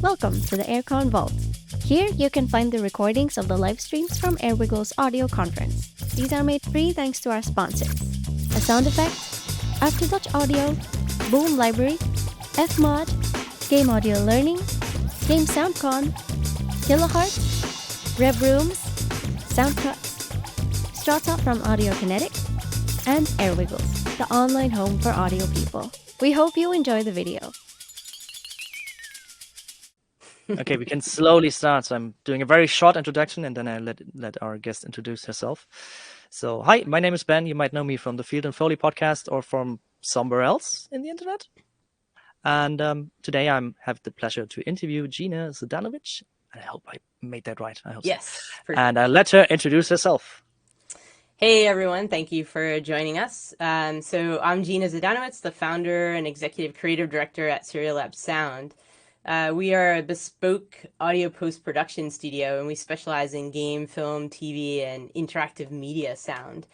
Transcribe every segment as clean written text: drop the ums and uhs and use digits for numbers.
Welcome to the AirCon Vault. Here you can find the recordings of the live streams from AirWiggle's audio conference. These are made free thanks to our sponsors: A Sound Effect, Aftertouch Audio, Boom Library, Fmod, Game Audio Learning, Game SoundCon, Kiloheart, Rev Rooms, Soundcuts, Strata from Audio Kinetic, and AirWiggles, the online home for audio people. We hope you enjoy the video. Okay, we can slowly start. So I'm doing a very short introduction, and then I let our guest introduce herself. So, hi, my name is Ben. You might know me from the Field and Foley podcast or from somewhere else in the internet. And today I have the pleasure to interview Gina Zdanowicz. I hope I made that right. I hope yes, so. perfect. And I'll let her introduce herself. Hey everyone, thank you for joining us. So I'm Gina Zdanowicz, the founder and executive creative director at Serial Lab Sound. We are a bespoke audio post-production studio, and we specialize in game, film, TV, and interactive media sound.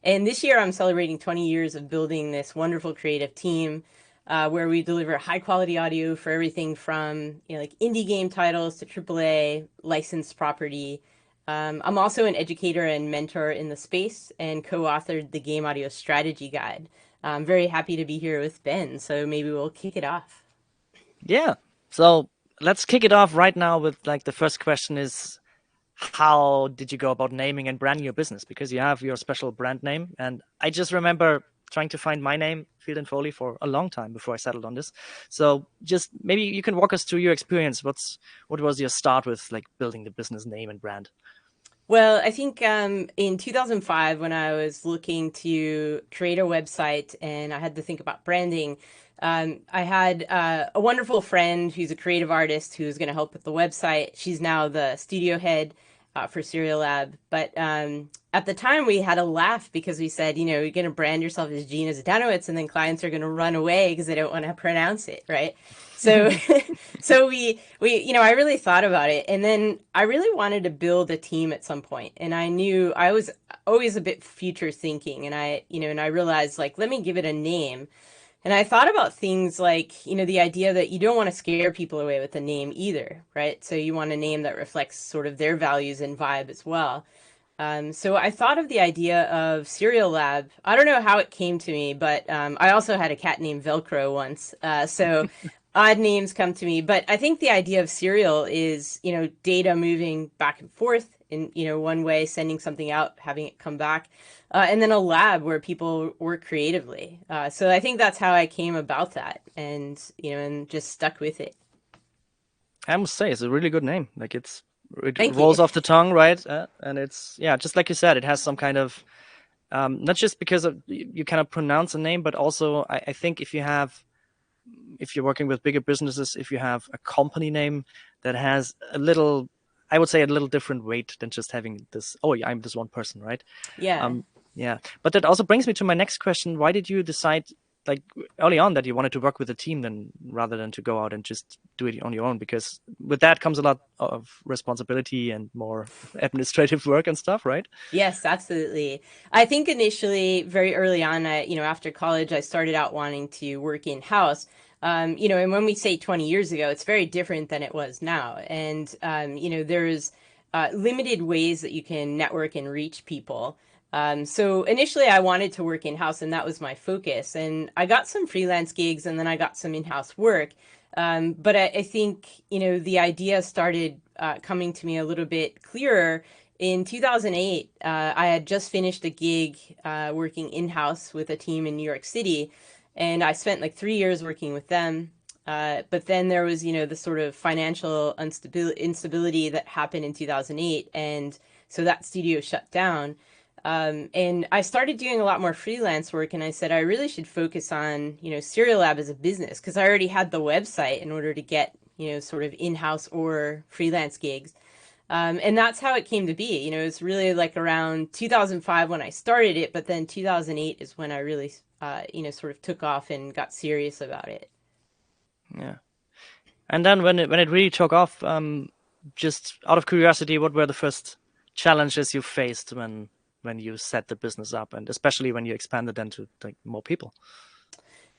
And this year I'm celebrating 20 years of building this wonderful creative team where we deliver high-quality audio for everything from like indie game titles to AAA licensed property. I'm also an educator and mentor in the space and co-authored the Game Audio Strategy Guide. I'm very happy to be here with Ben, so maybe we'll kick it off. Yeah. So let's kick it off right now with the first question is, how did you go about naming and branding your business? Because you have your special brand name. And I just remember trying to find my name, Field and Foley, for a long time before I settled on this. So just maybe you can walk us through your experience. What was your start with building the business name and brand? Well, I think in 2005, when I was looking to create a website and I had to think about branding, I had a wonderful friend who's a creative artist who's going to help with the website. She's now the studio head for Serial Lab. But at the time, we had a laugh because we said, you're going to brand yourself as Gina Zdanowicz, and then clients are going to run away because they don't want to pronounce it, right? So, so we, I really thought about it, and then I really wanted to build a team at some point, and I knew I was always a bit future thinking, and I realized let me give it a name, and I thought about things like, the idea that you don't want to scare people away with the name either, right? So you want a name that reflects sort of their values and vibe as well. So I thought of the idea of Serial Lab. I don't know how it came to me, but I also had a cat named Velcro once, so. Odd names come to me, but I think the idea of serial is, data moving back and forth in, one way, sending something out, having it come back, and then a lab where people work creatively. So I think that's how I came about that, and, and just stuck with it. I must say, it's a really good name. It Thank rolls you. off the tongue, right? And it's, just like you said, it has some kind of, not just because you kind of pronounce a name, but also I think if you're working with bigger businesses, if you have a company name that has a little different weight than just having this, I'm this one person, right? Yeah. Yeah. But that also brings me to my next question. Why did you decide early on that you wanted to work with a team rather than to go out and just do it on your own? Because with that comes a lot of responsibility and more administrative work and stuff, right? Yes, absolutely. I think initially, very early on, after college, I started out wanting to work in-house. And when we say 20 years ago, it's very different than it was now. And, there's limited ways that you can network and reach people. So initially I wanted to work in-house, and that was my focus. And I got some freelance gigs, and then I got some in-house work. But I think, the idea started coming to me a little bit clearer. In 2008, I had just finished a gig working in-house with a team in New York City, and I spent 3 years working with them. But then there was, the sort of financial instability that happened in 2008, and so that studio shut down. And I started doing a lot more freelance work, and I said I really should focus on, Serial Lab as a business, because I already had the website in order to get, sort of in-house or freelance gigs. And that's how it came to be. It's really around 2005 when I started it, but then 2008 is when I really, sort of took off and got serious about it. Yeah. And then when it really took off, just out of curiosity, what were the first challenges you faced when you set the business up, and especially when you expanded into more people?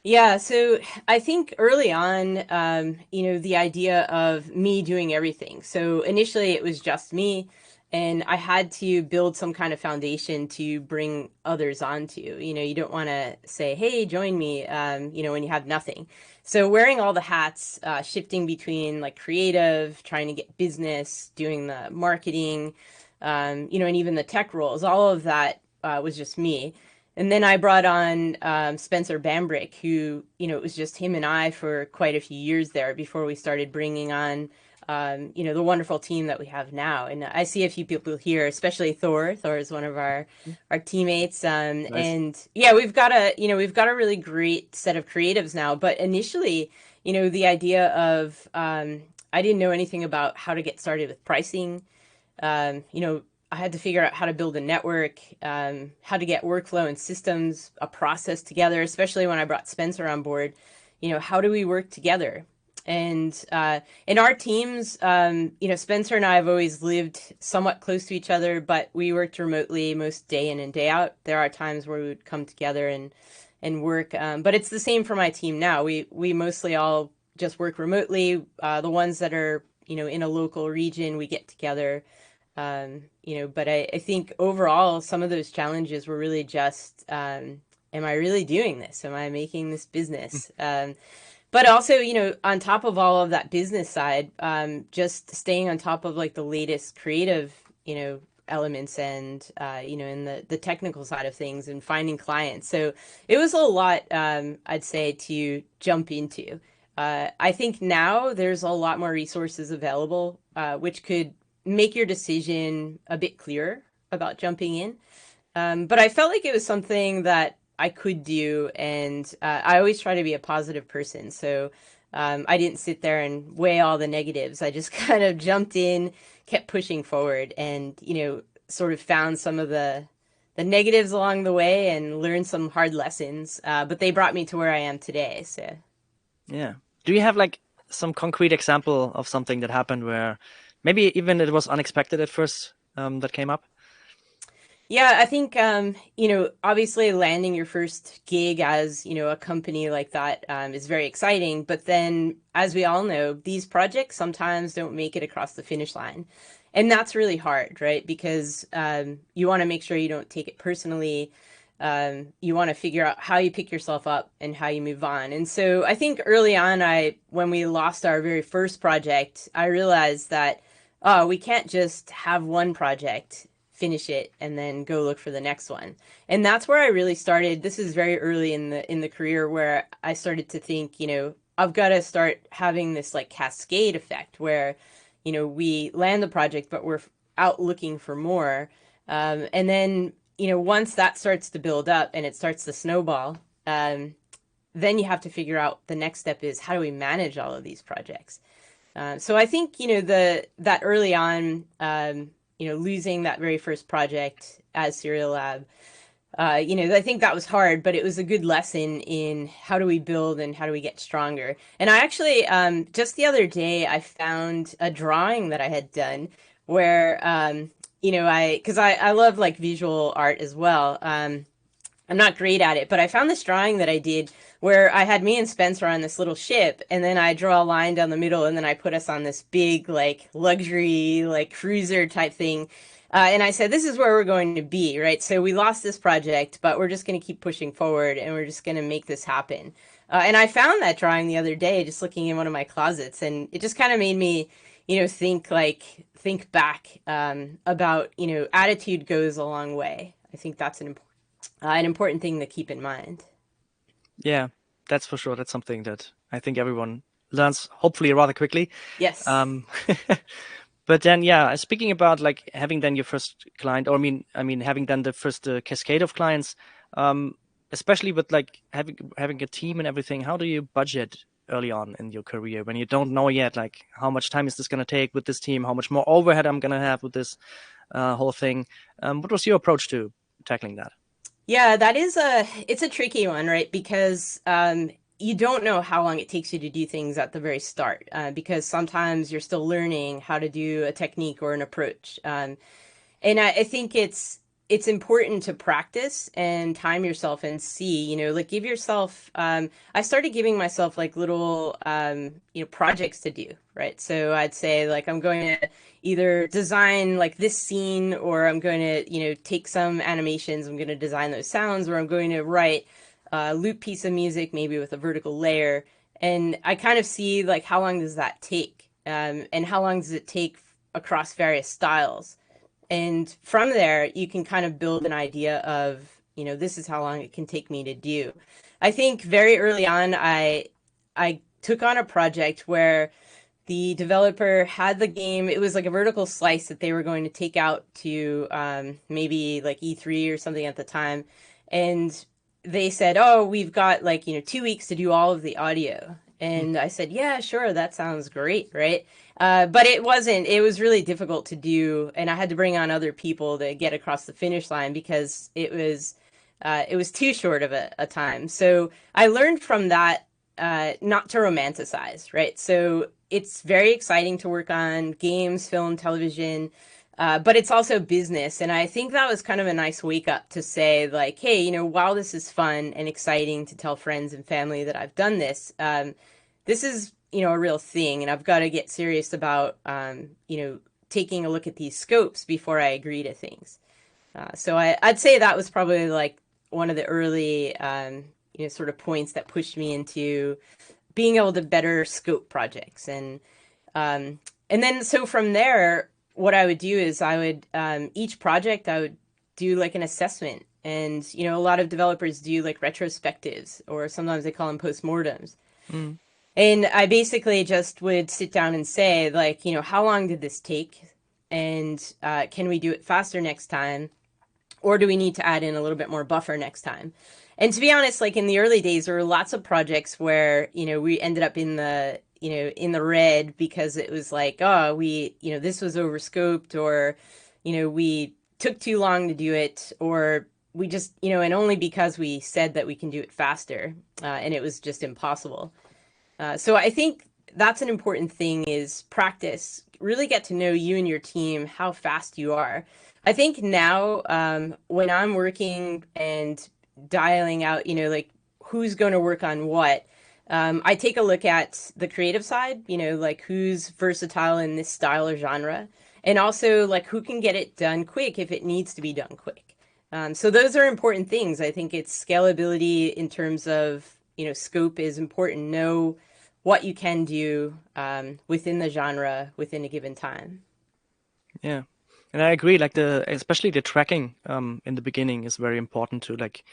Yeah, so I think early on, the idea of me doing everything. So initially it was just me, and I had to build some kind of foundation to bring others onto. You don't want to say, "Hey, join me," when you have nothing. So wearing all the hats, shifting between like creative, trying to get business, doing the marketing, and even the tech roles, all of that was just me. And then I brought on Spencer Bambrick, who, it was just him and I for quite a few years there before we started bringing on, the wonderful team that we have now. And I see a few people here, especially Thor. Thor is one of our teammates. Nice. And yeah, we've got a really great set of creatives now. But initially, the idea of I didn't know anything about how to get started with pricing. I had to figure out how to build a network, how to get workflow and systems, a process together, especially when I brought Spencer on board. How do we work together? And in our teams, Spencer and I have always lived somewhat close to each other, but we worked remotely most day in and day out. There are times where we would come together and work, but it's the same for my team now. We mostly all just work remotely. The ones that are in a local region, we get together. But I think overall, some of those challenges were really just, am I really doing this? Am I making this business? But also, on top of all of that business side, just staying on top of like the latest creative, elements and, in the technical side of things and finding clients. So it was a lot, I'd say, to jump into. I think now there's a lot more resources available, which could make your decision a bit clearer about jumping in. But I felt like it was something that I could do, and I always try to be a positive person. So I didn't sit there and weigh all the negatives. I just kind of jumped in, kept pushing forward, and sort of found some of the negatives along the way and learned some hard lessons. But they brought me to where I am today. So. Yeah. Do you have like some concrete example of something that happened where maybe even it was unexpected at first that came up? Yeah, I think obviously landing your first gig as a company like that is very exciting. But then, as we all know, these projects sometimes don't make it across the finish line, and that's really hard, right? Because you want to make sure you don't take it personally. You want to figure out how you pick yourself up and how you move on. And so, I think early on, when we lost our very first project, I realized that we can't just have one project, finish it, and then go look for the next one. And that's where I really started. This is very early in the career where I started to think, I've got to start having this like cascade effect where, we land the project, but we're out looking for more. And then, once that starts to build up and it starts to snowball, then you have to figure out the next step is how do we manage all of these projects? So I think, that early on, losing that very first project as Serial Lab, I think that was hard, but it was a good lesson in how do we build and how do we get stronger. And I actually, just the other day, I found a drawing that I had done where, because I love like visual art as well. I'm not great at it, but I found this drawing that I did where I had me and Spencer on this little ship, and then I draw a line down the middle, and then I put us on this big, like, luxury, like, cruiser type thing. And I said, this is where we're going to be, right? So we lost this project, but we're just going to keep pushing forward, and we're just going to make this happen. And I found that drawing the other day, just looking in one of my closets, and it just kind of made me, think back about, attitude goes a long way. I think that's an important thing to keep in mind. Yeah, that's for sure. That's something that I think everyone learns hopefully rather quickly. Yes. But then, yeah, speaking about like having then your first client, or having done the first cascade of clients, especially with like having a team and everything, how do you budget early on in your career when you don't know yet, like how much time is this going to take with this team, how much more overhead I'm going to have with this whole thing? What was your approach to tackling that? Yeah, it's a tricky one, right? Because you don't know how long it takes you to do things at the very start, because sometimes you're still learning how to do a technique or an approach. And I think it's important to practice and time yourself and see, like give yourself, I started giving myself like little, projects to do, right? So I'd say like, I'm going to either design like this scene, or I'm going to, take some animations, I'm going to design those sounds, or I'm going to write a loop piece of music, maybe with a vertical layer. And I kind of see like, how long does that take? And how long does it take across various styles? And from there, you can kind of build an idea of, this is how long it can take me to do. I think very early on, I took on a project where the developer had the game. It was like a vertical slice that they were going to take out to maybe like E3 or something at the time. And they said, oh, we've got like, 2 weeks to do all of the audio. And I said, yeah, sure, that sounds great, right? But it was really difficult to do. And I had to bring on other people to get across the finish line because it was too short of a time. So I learned from that not to romanticize, right? So it's very exciting to work on games, film, television, but it's also business. And I think that was kind of a nice wake up to say like, hey, while this is fun and exciting to tell friends and family that I've done this, this is, a real thing. And I've got to get serious about, taking a look at these scopes before I agree to things. So I'd say that was probably like one of the early, sort of points that pushed me into being able to better scope projects. And then so from there, what I would do is I would, each project I would do like an assessment. And, a lot of developers do like retrospectives, or sometimes they call them postmortems. Mm. And I basically just would sit down and say like, how long did this take? And can we do it faster next time? Or do we need to add in a little bit more buffer next time? And to be honest, like in the early days, there were lots of projects where, we ended up in the, in the red because it was like, oh, this was overscoped, or, we took too long to do it, or we just, and only because we said that we can do it faster, and it was just impossible. So I think that's an important thing, is practice, really get to know you and your team, how fast you are. I think now when I'm working and dialing out, like who's going to work on what, I take a look at the creative side, like who's versatile in this style or genre, and also like who can get it done quick if it needs to be done quick. So those are important things. I think it's scalability in terms of, scope is important. Know what you can do within the genre within a given time. Yeah. And I agree, like especially the tracking in the beginning is very important to like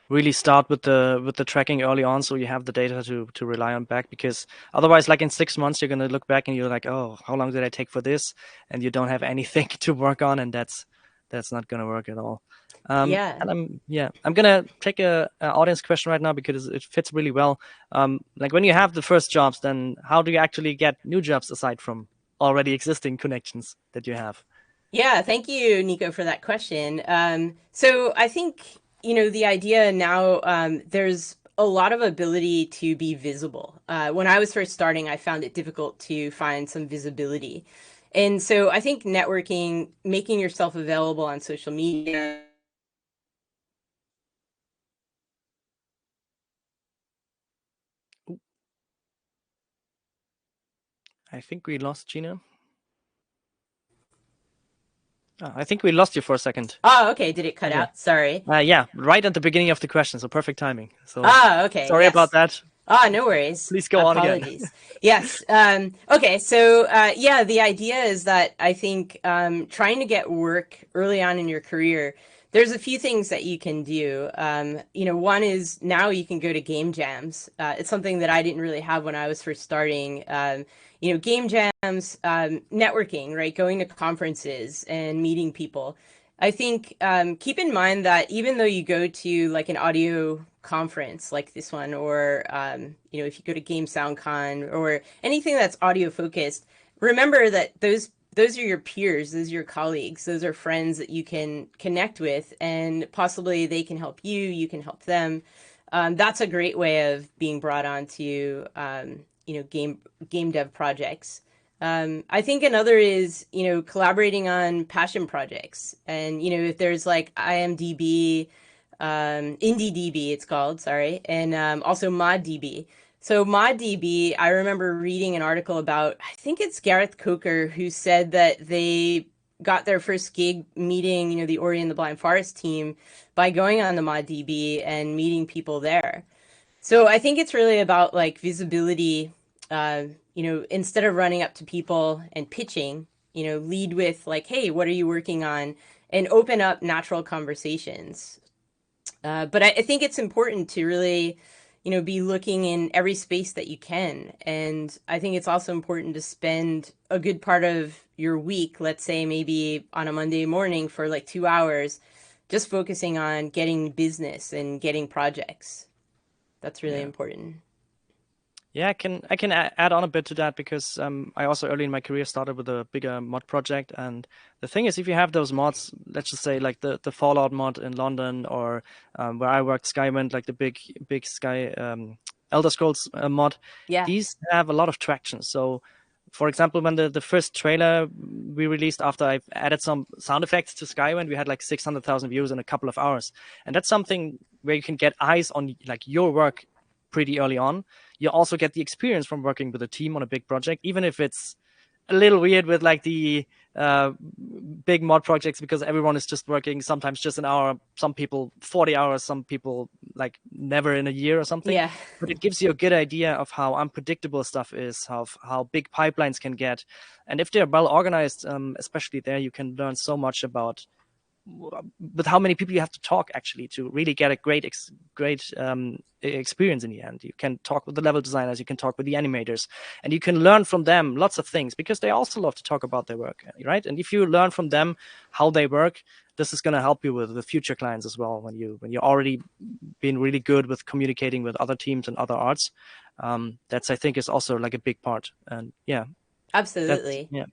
really start with the tracking early on, so you have the data to rely on back, because otherwise like in 6 months you're going to look back and you're like, oh, how long did I take for this? And you don't have anything to work on, and that's not going to work at all. Yeah. And I'm gonna take a audience question right now because it fits really well. Like when you have the first jobs, then how do you actually get new jobs aside from already existing connections that you have? Yeah, thank you, Nico, for that question. So I think, the idea now, there's a lot of ability to be visible. When I was first starting, I found it difficult to find some visibility. And so I think networking, making yourself available on social media. I think we lost Gina. Oh, I think we lost you for a second. Oh, okay. Did it cut out? Sorry. Yeah, right at the beginning of the question, so perfect timing. So okay. sorry about that. No worries. Please go on again. Apologies. Yes. Okay. So, the idea is that I think trying to get work early on in your career, there's a few things that you can do. One is now you can go to game jams. It's something that I didn't really have when I was first starting. Game jams, networking, right? Going to conferences and meeting people. I think keep in mind that even though you go to like an audio conference like this one, or if you go to Game SoundCon or anything that's audio focused, remember that those are your peers, those are your colleagues, those are friends that you can connect with, and possibly they can help you, you can help them. That's a great way of being brought on to game dev projects. I think another is, collaborating on passion projects. And, if there's like IMDb, IndieDB, it's called, sorry, and also ModDB. So ModDB, I remember reading an article about, I think it's Gareth Coker, who said that they got their first gig meeting, the Ori and the Blind Forest team by going on the ModDB and meeting people there. So I think it's really about like visibility, instead of running up to people and pitching, lead with like, hey, what are you working on? And open up natural conversations. But I think it's important to really, be looking in every space that you can. And I think it's also important to spend a good part of your week, let's say maybe on a Monday morning for like 2 hours, just focusing on getting business and getting projects. That's really important. Yeah, I can add on a bit to that because I also early in my career started with a bigger mod project, and the thing is, if you have those mods, let's just say like the Fallout mod in London, or where I worked, Skywind, like the big Sky Elder Scrolls mod, these have a lot of traction. So, for example, when the first trailer we released after I added some sound effects to Skywind, we had like 600,000 views in a couple of hours, and that's something where you can get eyes on like your work pretty early on. You also get the experience from working with a team on a big project, even if it's a little weird with like the big mod projects, because everyone is just working sometimes just an hour, some people 40 hours, some people like never in a year or something. Yeah. But it gives you a good idea of how unpredictable stuff is, how big pipelines can get. And if they're well organized, especially there, you can learn so much about with how many people you have to talk actually to really get a great experience in the end. You can talk with the level designers, you can talk with the animators, and you can learn from them lots of things because they also love to talk about their work, right? And if you learn from them how they work, this is going to help you with the future clients as well. When you're already been really good with communicating with other teams and other arts, that's I think is also like a big part. And yeah, absolutely. Yeah.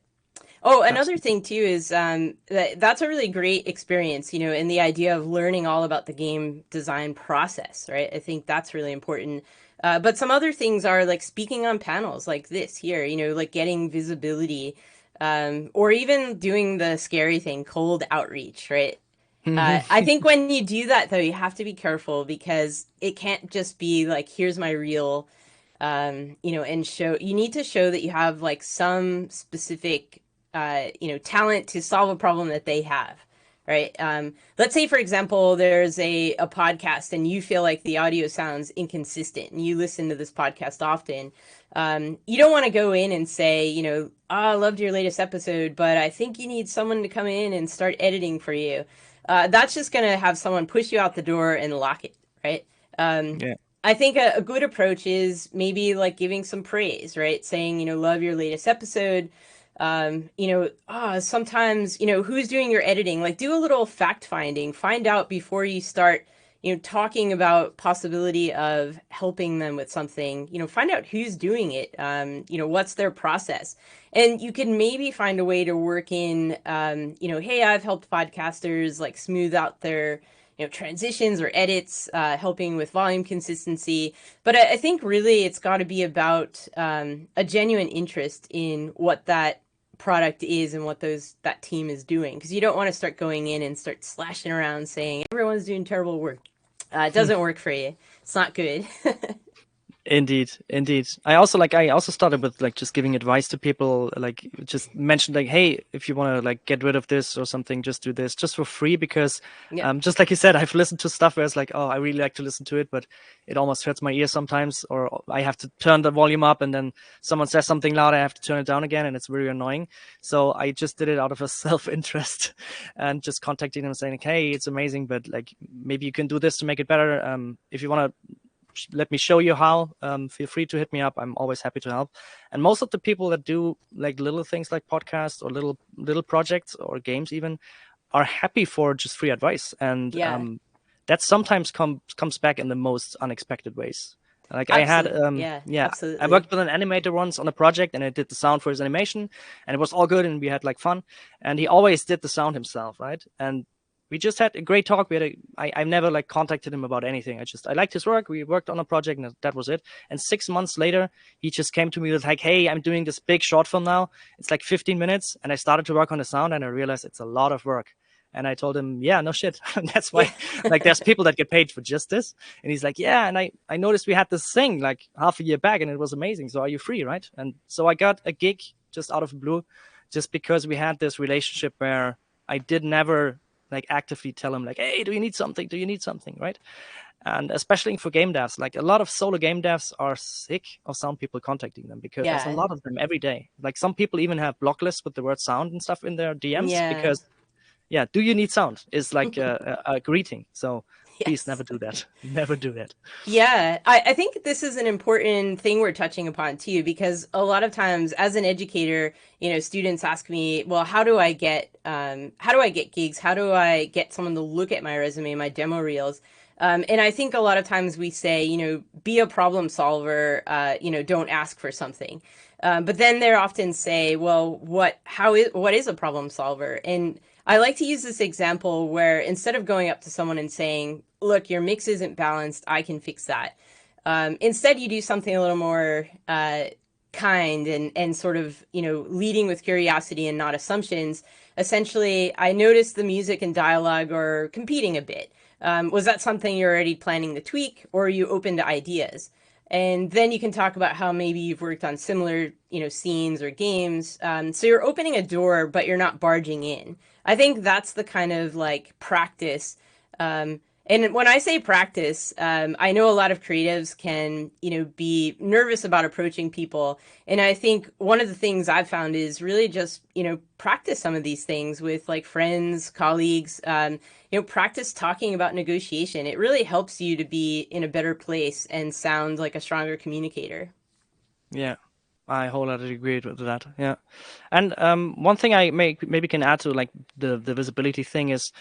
Oh, another thing too is that's a really great experience, in the idea of learning all about the game design process, right? I think that's really important. But some other things are like speaking on panels like this here, like getting visibility, or even doing the scary thing, cold outreach, right? I think when you do that, though, you have to be careful because it can't just be like, here's my reel, and you need to show that you have like some specific talent to solve a problem that they have, right? Let's say, for example, there's a podcast and you feel like the audio sounds inconsistent and you listen to this podcast often. You don't want to go in and say, I loved your latest episode, but I think you need someone to come in and start editing for you. That's just going to have someone push you out the door and lock it, right? I think a good approach is maybe like giving some praise, right? Saying, love your latest episode. Sometimes, who's doing your editing, like do a little fact finding, find out before you start, talking about possibility of helping them with something, find out who's doing it, what's their process. And you can maybe find a way to work in, hey, I've helped podcasters like smooth out their, transitions or edits, helping with volume consistency. But I think really it's got to be about a genuine interest in what that product is and what that team is doing, because you don't want to start going in and start slashing around saying everyone's doing terrible work. It doesn't work for you. It's not good. Indeed. I also started with like just giving advice to people, like just mentioned like, hey, if you want to like get rid of this or something, just do this just for free, because just like you said, I've listened to stuff where it's like, oh, I really like to listen to it, but it almost hurts my ears sometimes, or I have to turn the volume up and then someone says something loud, I have to turn it down again, and it's very annoying. So I just did it out of a self-interest and just contacting them saying, like, hey, it's amazing, but like maybe you can do this to make it better. If you want to let me show you how, feel free to hit me up. I'm always happy to help. And most of the people that do like little things like podcasts or little projects or games even are happy for just free advice. And that sometimes comes back in the most unexpected ways. Like absolutely. I worked with an animator once on a project, and I did the sound for his animation, and it was all good, and we had like fun. And he always did the sound himself, right? And we just had a great talk. I've never like contacted him about anything. I liked his work. We worked on a project and that was it. And 6 months later, he just came to me with like, hey, I'm doing this big short film now. It's like 15 minutes. And I started to work on the sound and I realized it's a lot of work. And I told him, yeah, no shit. That's why, like, there's people that get paid for just this. And he's like, yeah. And I noticed we had this thing like half a year back and it was amazing. So are you free, right? And so I got a gig just out of the blue, just because we had this relationship where I did never like actively tell him like, hey, do you need something? Do you need something, right? And especially for game devs, like a lot of solo game devs are sick of sound people contacting them because there's a lot of them every day. Like some people even have block lists with the word sound and stuff in their DMs because, yeah, do you need sound is like a greeting. So please never do that. Never do that. Yeah, I think this is an important thing we're touching upon too, because a lot of times as an educator, you know, students ask me, well, how do I get gigs? How do I get someone to look at my resume, my demo reels? And I think a lot of times we say, you know, be a problem solver, you know, don't ask for something. But then they often say, well, what is a problem solver? And I like to use this example where instead of going up to someone and saying, look, your mix isn't balanced, I can fix that. Instead, you do something a little more kind and sort of, you know, leading with curiosity and not assumptions. Essentially, I noticed the music and dialogue are competing a bit. Was that something you're already planning to tweak, or are you open to ideas? And then you can talk about how maybe you've worked on similar, you know, scenes or games. So you're opening a door, but you're not barging in. I think that's the kind of like practice. And when I say practice, I know a lot of creatives can, you know, be nervous about approaching people. And I think one of the things I've found is really just, you know, practice some of these things with like friends, colleagues, you know, practice talking about negotiation. It really helps you to be in a better place and sound like a stronger communicator. Yeah, I wholeheartedly agree with that. Yeah. And one thing I maybe can add to like the visibility thing is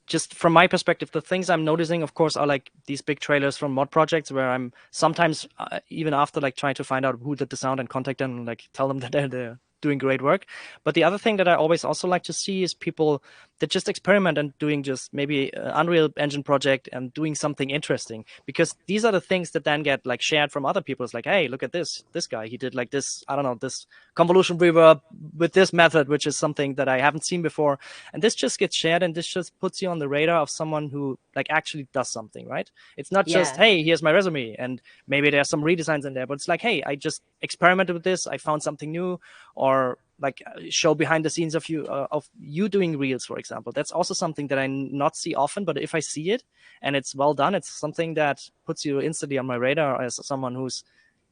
just from my perspective, the things I'm noticing, of course, are like these big trailers from mod projects where I'm sometimes even after like trying to find out who did the sound and contact them and like tell them that they're doing great work. But the other thing that I always also like to see is people that just experiment and doing just maybe an Unreal Engine project and doing something interesting, because these are the things that then get like shared from other people. It's like, hey, look at this guy, he did like this, I don't know, this convolution reverb with this method, which is something that I haven't seen before. And this just gets shared and this just puts you on the radar of someone who like actually does something, right? It's not just, hey, here's my resume and maybe there's some redesigns in there, but it's like, hey, I just experimented with this, I found something new, or like show behind the scenes of you doing reels, for example. That's also something that I not see often, but if I see it and it's well done, it's something that puts you instantly on my radar as someone who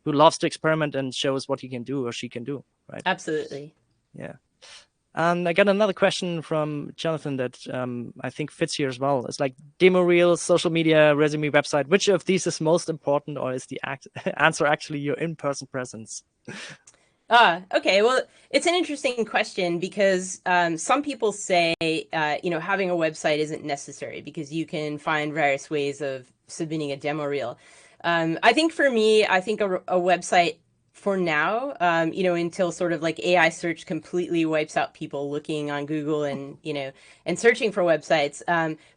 loves to experiment and shows what he can do or she can do, right? Absolutely. Yeah. And I got another question from Jonathan that I think fits here as well. It's like demo reels, social media, resume, website. Which of these is most important, or is the answer actually your in-person presence? Okay. Well, it's an interesting question because some people say, you know, having a website isn't necessary because you can find various ways of submitting a demo reel. I think for me, I think a website for now, you know, until sort of like AI search completely wipes out people looking on Google and, you know, and searching for websites.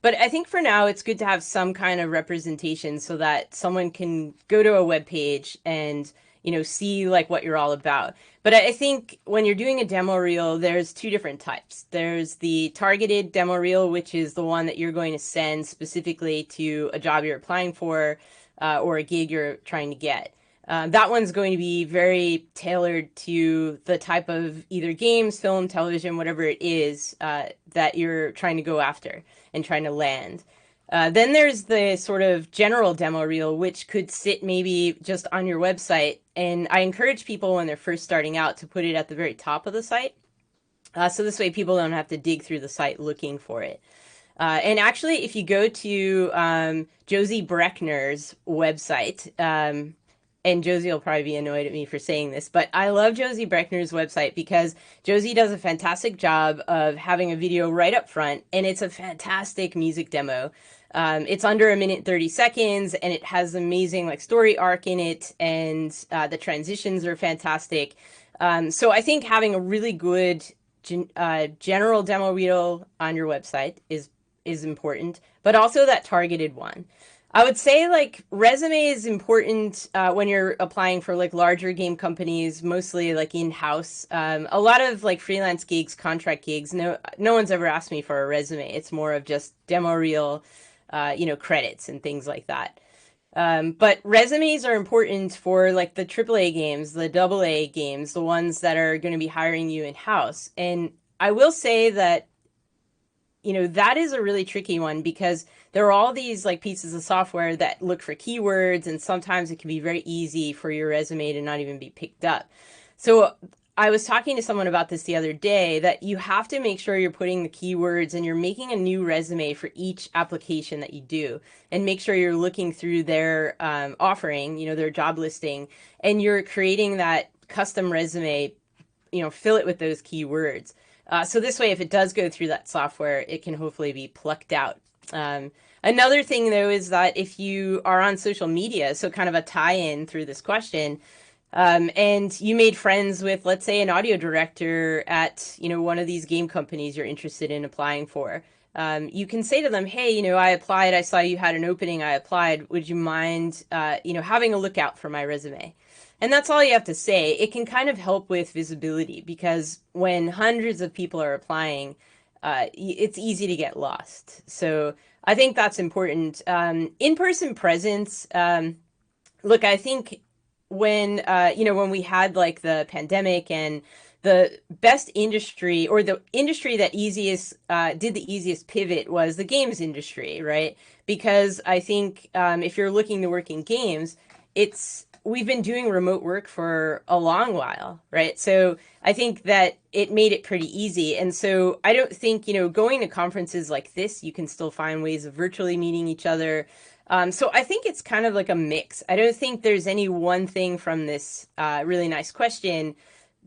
But I think for now, it's good to have some kind of representation so that someone can go to a web page and, you know, see like what you're all about. But I think when you're doing a demo reel, there's two different types. There's the targeted demo reel, which is the one that you're going to send specifically to a job you're applying for or a gig you're trying to get. That one's going to be very tailored to the type of either games, film, television, whatever it is that you're trying to go after and trying to land. Then there's the sort of general demo reel, which could sit maybe just on your website. And I encourage people when they're first starting out to put it at the very top of the site. So this way people don't have to dig through the site looking for it. And actually, if you go to Josie Breckner's website, and Josie will probably be annoyed at me for saying this, but I love Josie Breckner's website because Josie does a fantastic job of having a video right up front, and it's a fantastic music demo. It's under 1:30 seconds, and it has amazing like story arc in it, and the transitions are fantastic. So I think having a really good general demo reel on your website is is important, but also that targeted one. I would say like resume is important when you're applying for like larger game companies, mostly like in-house. A lot of like freelance gigs, contract gigs, no one's ever asked me for a resume. It's more of just demo reel, credits and things like that. But resumes are important for like the AAA games, the AA games, the ones that are going to be hiring you in-house. And I will say that that is a really tricky one because there are all these like pieces of software that look for keywords, and sometimes it can be very easy for your resume to not even be picked up. So I was talking to someone about this the other day, that you have to make sure you're putting the keywords and you're making a new resume for each application that you do, and make sure you're looking through their offering, their job listing, and you're creating that custom resume, fill it with those keywords. So this way, if it does go through that software, it can hopefully be plucked out. Another thing, though, is that if you are on social media, so kind of a tie-in through this question, and you made friends with, let's say, an audio director at, one of these game companies you're interested in applying for, you can say to them, hey, I applied, I saw you had an opening, I applied, would you mind, having a look out for my resume? And that's all you have to say. It can kind of help with visibility, because when hundreds of people are applying, it's easy to get lost. So I think that's important. In-person presence. Look, I think when we had like the pandemic, and the best industry, or the industry that did the easiest pivot, was the games industry, right? Because I think if you're looking to work in games, we've been doing remote work for a long while, right? So I think that it made it pretty easy. And so I don't think, going to conferences like this, you can still find ways of virtually meeting each other. So I think it's kind of like a mix. I don't think there's any one thing from this really nice question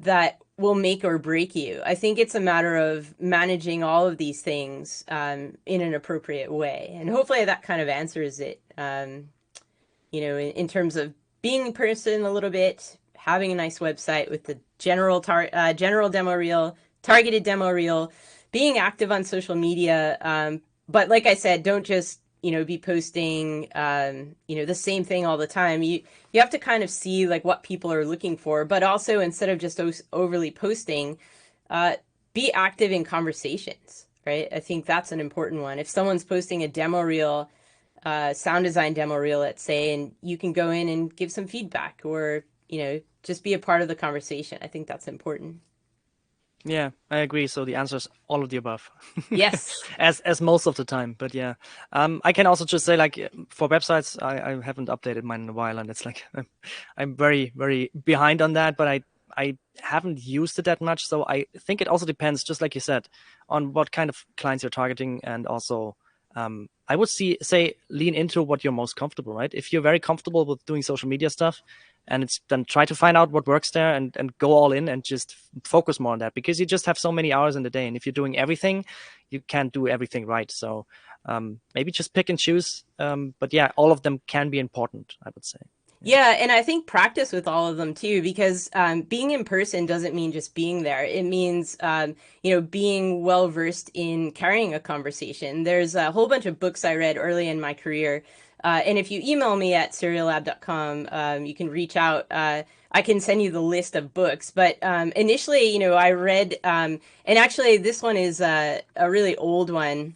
that will make or break you. I think it's a matter of managing all of these things in an appropriate way. And hopefully that kind of answers it, in terms of being in person a little bit, having a nice website with the general demo reel, targeted demo reel, being active on social media. But like I said, don't just, be posting, the same thing all the time. You have to kind of see like what people are looking for, but also, instead of just overly posting, be active in conversations, right? I think that's an important one. If someone's posting a demo reel, sound design demo reel, let's say, and you can go in and give some feedback, or just be a part of the conversation. I think that's important. Yeah, I agree. So the answer is all of the above. Yes. as most of the time. But yeah, I can also just say, like, for websites, I haven't updated mine in a while, and it's like I'm very, very behind on that. But I haven't used it that much. So I think it also depends, just like you said, on what kind of clients you're targeting, and also I would say lean into what you're most comfortable, right? If you're very comfortable with doing social media stuff, and then try to find out what works there, and go all in and just focus more on that, because you just have so many hours in the day. And if you're doing everything, you can't do everything right. So maybe just pick and choose. But yeah, all of them can be important, I would say. Yeah, and I think practice with all of them too, because being in person doesn't mean just being there. It means, being well versed in carrying a conversation. There's a whole bunch of books I read early in my career. And if you email me at seriallab.com, you can reach out. I can send you the list of books. But initially, I read, and actually this one is a really old one.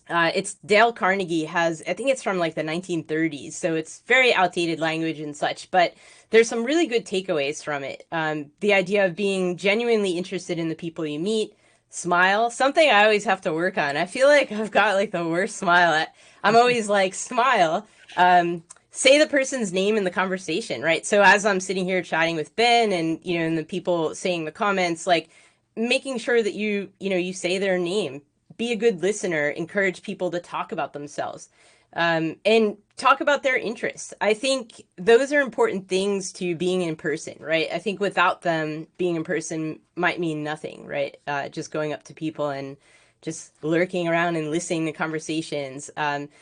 It's Dale Carnegie I think it's from like the 1930s, so it's very outdated language and such, but there's some really good takeaways from it. The idea of being genuinely interested in the people you meet, smile, something I always have to work on. I feel like I've got like the worst smile. I'm always like, smile. Say the person's name in the conversation, right? So as I'm sitting here chatting with Ben, and, and the people saying the comments, like making sure that you say their name. Be a good listener, encourage people to talk about themselves, and talk about their interests. I think those are important things to being in person, right? I think without them, being in person might mean nothing, right? Just going up to people and just lurking around and listening to conversations.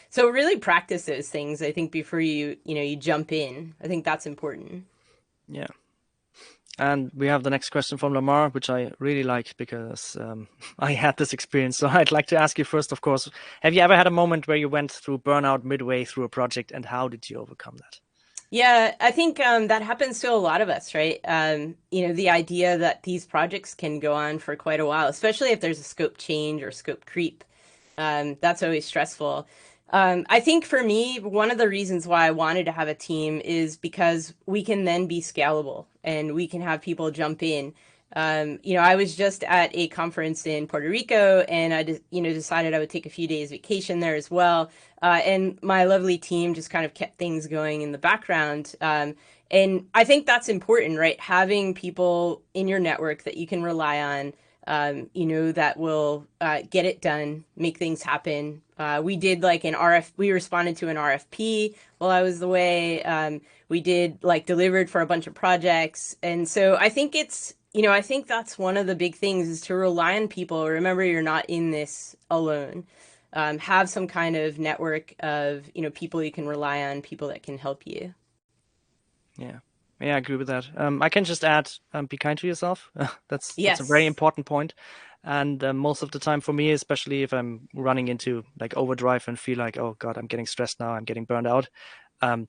So really practice those things, I think, before you jump in. I think that's important. Yeah. And we have the next question from Lamar, which I really like because I had this experience. So I'd like to ask you first, of course, have you ever had a moment where you went through burnout midway through a project, and how did you overcome that? Yeah, I think that happens to a lot of us, right? The idea that these projects can go on for quite a while, especially if there's a scope change or scope creep. That's always stressful. I think for me, one of the reasons why I wanted to have a team is because we can then be scalable and we can have people jump in. I was just at a conference in Puerto Rico, and I decided I would take a few days vacation there as well. And my lovely team just kind of kept things going in the background. And I think that's important, right? Having people in your network that you can rely on, that will get it done, make things happen. We did like we responded to an RFP while I was away. We did delivered for a bunch of projects. And so I think I think that's one of the big things is to rely on people. Remember, you're not in this alone. Have some kind of network of, people you can rely on, people that can help you. Yeah. Yeah, I agree with that. I can just add, be kind to yourself. That's a very Yes. important point. And most of the time for me, especially if I'm running into like overdrive and feel like, oh God, I'm getting stressed now, I'm getting burned out,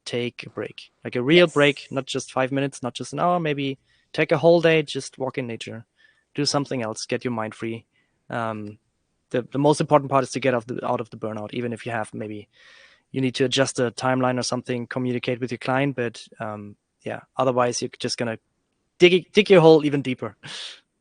take a break, like a real break, Yes. not just 5 minutes, not just an hour, maybe take a whole day, just walk in nature, do something else, get your mind free. The most important part is to get out of the burnout, even if maybe you need to adjust a timeline or something, communicate with your client, but yeah, otherwise you're just gonna dig your hole even deeper.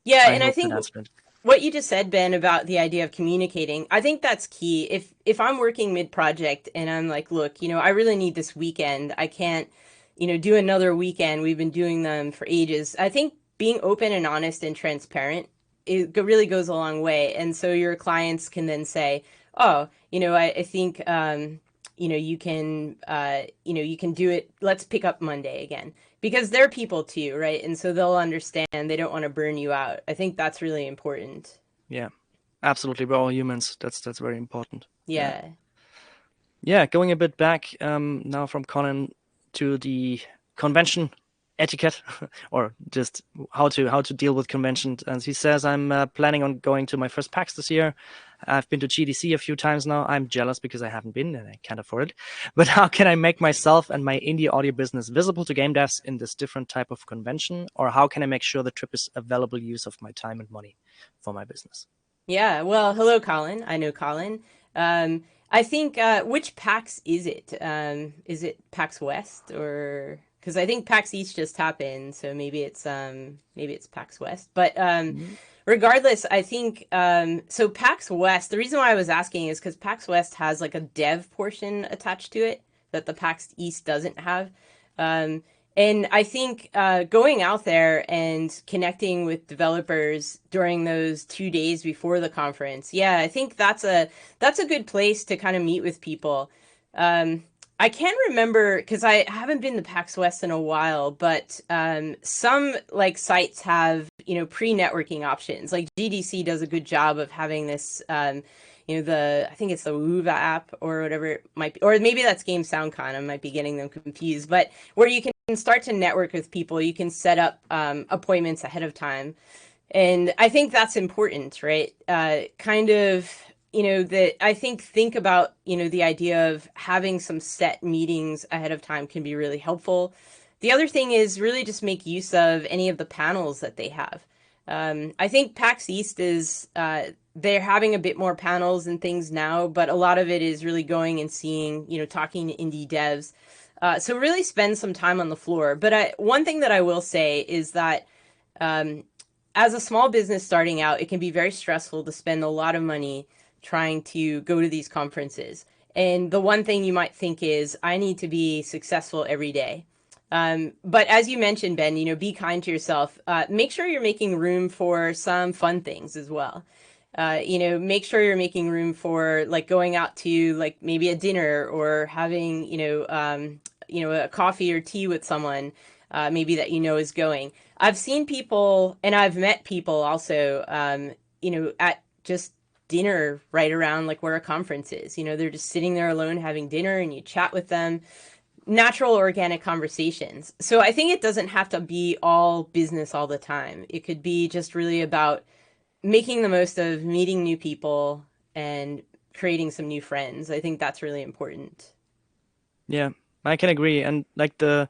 Yeah, I and I hope that think answered it. what you just said, Ben, about the idea of communicating, I think that's key. If I'm working mid-project and I'm like, look, I really need this weekend. I can't, do another weekend. We've been doing them for ages. I think being open and honest and transparent, really goes a long way. And so your clients can then say, oh, I think you can do it. Let's pick up Monday again, because they're people too, right? And so they'll understand. They don't want to burn you out. I think that's really important. Yeah, absolutely. We're all humans. That's very important. Yeah. Yeah. Yeah, going a bit back now from Conan to the convention etiquette or just how to deal with conventions. And he says, I'm planning on going to my first PAX this year. I've been to GDC a few times now. I'm jealous because I haven't been and I can't afford it. But how can I make myself and my indie audio business visible to game devs in this different type of convention? Or how can I make sure the trip is a valuable use of my time and money for my business? Yeah. Well, hello, Colin. I know Colin. I think which PAX is it? Is it PAX West, or because I think PAX East just happened, so maybe it's PAX West. But regardless, I think so. PAX West. The reason why I was asking is because PAX West has like a dev portion attached to it that the PAX East doesn't have. And I think going out there and connecting with developers during those 2 days before the conference, yeah, I think that's a good place to kind of meet with people. I can't remember because I haven't been to PAX West in a while, but some like sites have pre-networking options. Like GDC does a good job of having this. I think it's the Wova app or whatever it might be, or maybe that's Game SoundCon. I might be getting them confused, but where you can start to network with people, you can set up appointments ahead of time. And I think that's important, right? Kind of, that I think about, the idea of having some set meetings ahead of time can be really helpful. The other thing is really just make use of any of the panels that they have. I think PAX East is, they're having a bit more panels and things now, but a lot of it is really going and seeing, talking to indie devs. So really spend some time on the floor. But one thing that I will say is that as a small business starting out, it can be very stressful to spend a lot of money trying to go to these conferences. And the one thing you might think is, I need to be successful every day. But as you mentioned, Ben, be kind to yourself. Make sure you're making room for some fun things as well. Make sure you're making room for like going out to like maybe a dinner or having, a coffee or tea with someone, maybe that is going. I've seen people and I've met people also, at just dinner right around like where a conference is. They're just sitting there alone having dinner and you chat with them. natural, organic conversations. So I think it doesn't have to be all business all the time. It could be just really about making the most of meeting new people and creating some new friends. I think that's really important. Yeah, I can agree. And like the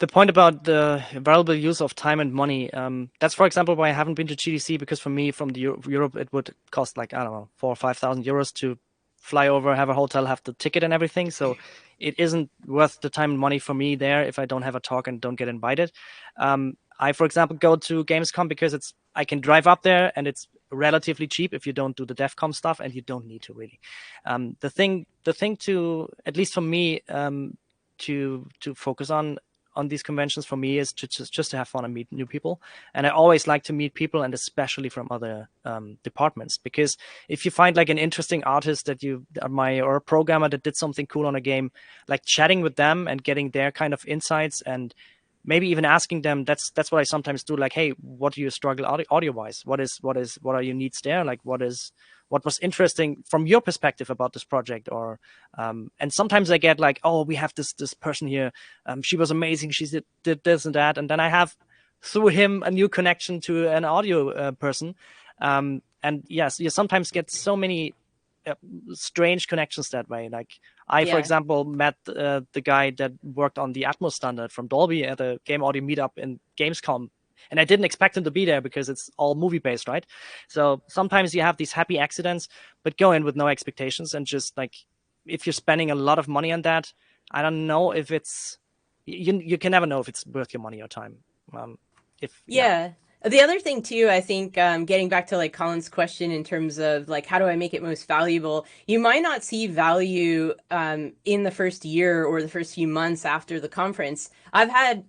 point about the valuable use of time and money, that's for example why I haven't been to GDC, because for me from the Europe it would cost like, I don't know, 4 or 5 thousand euros to fly over, have a hotel, have the ticket and everything. So it isn't worth the time and money for me there if I don't have a talk and don't get invited. I, for example, go to Gamescom because I can drive up there and it's relatively cheap if you don't do the DevCom stuff, and you don't need to really. The thing to, at least for me, to focus on these conventions for me is to just to have fun and meet new people. And I always like to meet people, and especially from other departments, because if you find like an interesting artist that you admire, or a programmer that did something cool on a game, like chatting with them and getting their kind of insights, and maybe even asking them, that's what I sometimes do, like, hey, what do you struggle audio wise, what are your needs there, like what was interesting from your perspective about this project, or and sometimes I get like, oh, we have this person here, she was amazing, she did this and that, and then I have through him a new connection to an audio person, and yes, you sometimes get so many strange connections that way. Like for example, met the guy that worked on the Atmos standard from Dolby at a game audio meetup in Gamescom, and I didn't expect him to be there because it's all movie based, right? So sometimes you have these happy accidents, but go in with no expectations, and just like, if you're spending a lot of money on that, I don't know if it's, you can never know if it's worth your money or time. The other thing too, I think, getting back to like Colin's question in terms of like, how do I make it most valuable? You might not see value in the first year or the first few months after the conference. I've had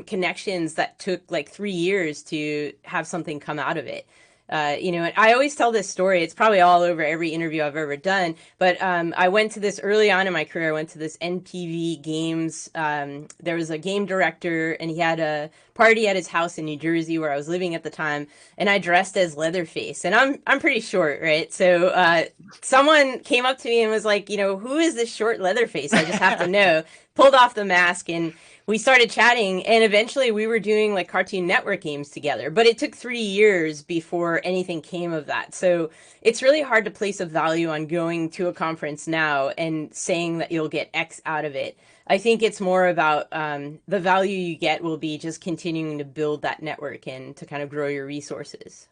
connections that took like 3 years to have something come out of it. And I always tell this story. It's probably all over every interview I've ever done. But I went to this early on in my career. I went to this NPV Games. There was a game director, and he had a party at his house in New Jersey where I was living at the time. And I dressed as Leatherface, and I'm pretty short, right? So someone came up to me and was like, who is this short Leatherface? I just have to know. Pulled off the mask, and we started chatting, and eventually we were doing like Cartoon Network games together, but it took 3 years before anything came of that. So it's really hard to place a value on going to a conference now and saying that you'll get X out of it. I think it's more about the value you get will be just continuing to build that network and to kind of grow your resources.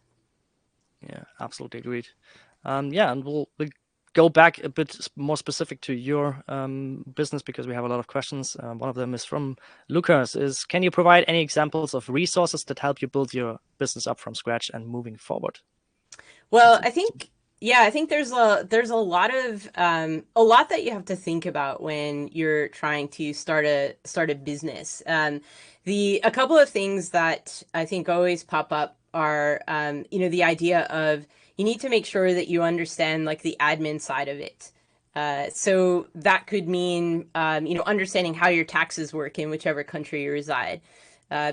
Yeah, absolutely agreed. And we'll go back a bit more specific to your business, because we have a lot of questions. One of them is from Lucas, is, can you provide any examples of resources that help you build your business up from scratch and moving forward? Well, I think there's a lot that you have to think about when you're trying to start a business. A couple of things that I think always pop up are the idea of, you need to make sure that you understand like the admin side of it. So that could mean understanding how your taxes work in whichever country you reside.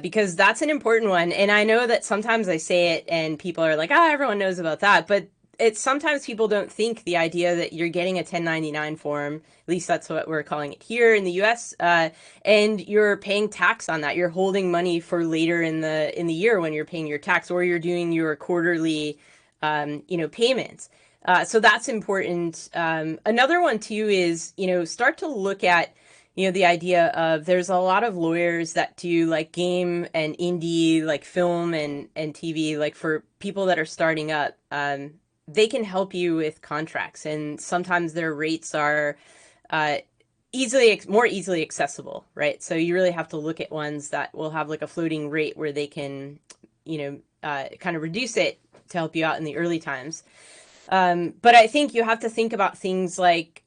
Because that's an important one. And I know that sometimes I say it and people are like, everyone knows about that. But sometimes people don't think the idea that you're getting a 1099 form, at least that's what we're calling it here in the US, and you're paying tax on that. You're holding money for later in the year when you're paying your tax, or you're doing your quarterly payments. So that's important. Another one too is, start to look at, the idea of, there's a lot of lawyers that do like game and indie, like film and TV, like for people that are starting up, they can help you with contracts, and sometimes their rates are more easily accessible, right? So you really have to look at ones that will have like a floating rate where they can, kind of reduce it to help you out in the early times. But I think you have to think about things like,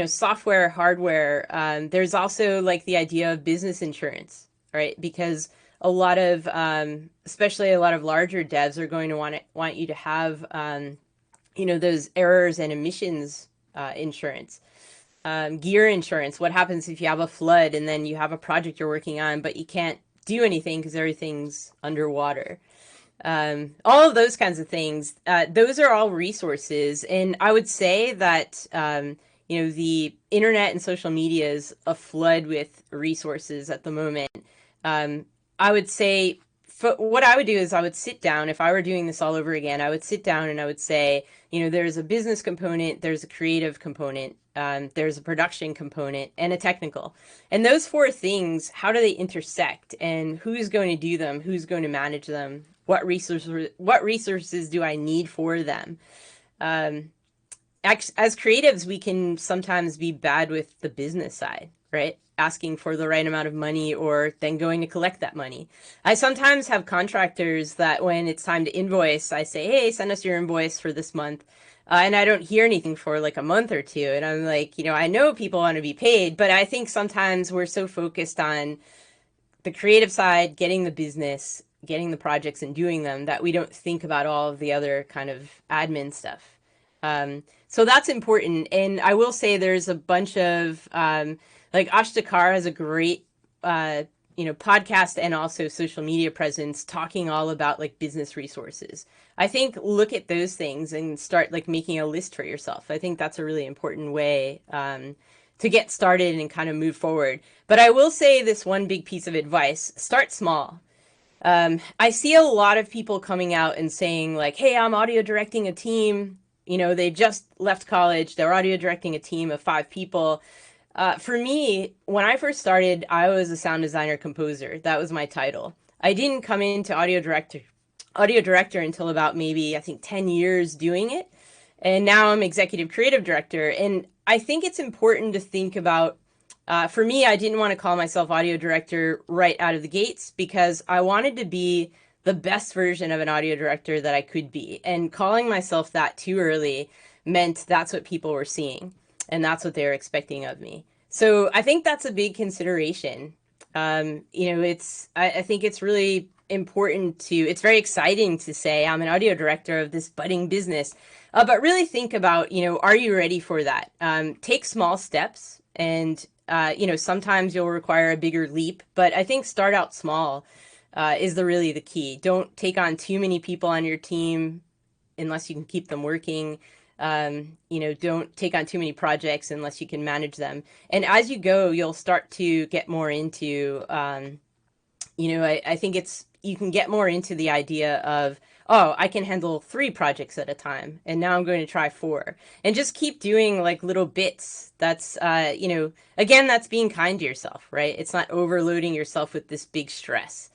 software, hardware. There's also like the idea of business insurance, right? Because a lot of, especially a lot of larger devs are going to want you to have, those errors and emissions insurance. Gear insurance. What happens if you have a flood and then you have a project you're working on, but you can't do anything because everything's underwater? All of those kinds of things, those are all resources. And I would say that, the internet and social media is a flood with resources at the moment. I would say what I would do is I would sit down. If I were doing this all over again, I would sit down and I would say, there's a business component, there's a creative component, there's a production component, and a technical. And those four things, how do they intersect? And who's going to do them? Who's going to manage them? What resources do I need for them? As creatives, we can sometimes be bad with the business side, right? Asking for the right amount of money or then going to collect that money. I sometimes have contractors that when it's time to invoice, I say, hey, send us your invoice for this month. And I don't hear anything for like a month or two. And I'm like, I know people want to be paid, but I think sometimes we're so focused on the creative side, getting the business, getting the projects and doing them, that we don't think about all of the other kind of admin stuff. So that's important. And I will say there's a bunch of, like Ashtakar has a great, podcast and also social media presence talking all about like business resources. I think look at those things and start like making a list for yourself. I think that's a really important way, to get started and kind of move forward. But I will say this one big piece of advice: start small. I see a lot of people coming out and saying like, hey, I'm audio directing a team. They just left college. They're audio directing a team of 5 people. For me, when I first started, I was a sound designer composer. That was my title. I didn't come into audio director until about maybe, I think, 10 years doing it. And now I'm executive creative director. And I think it's important to think about, for me, I didn't want to call myself audio director right out of the gates because I wanted to be the best version of an audio director that I could be. And calling myself that too early meant that's what people were seeing and that's what they were expecting of me. So I think that's a big consideration. I think it's really important it's very exciting to say I'm an audio director of this budding business, but really think about, are you ready for that? Take small steps and, sometimes you'll require a bigger leap, but I think start out small. Is really the key. Don't take on too many people on your team unless you can keep them working. Don't take on too many projects unless you can manage them. And as you go, you'll start to get more into, I think you can get more into the idea of, oh, I can handle 3 projects at a time. And now I'm going to try 4 and just keep doing like little bits. That's, again, that's being kind to yourself, right? It's not overloading yourself with this big stress.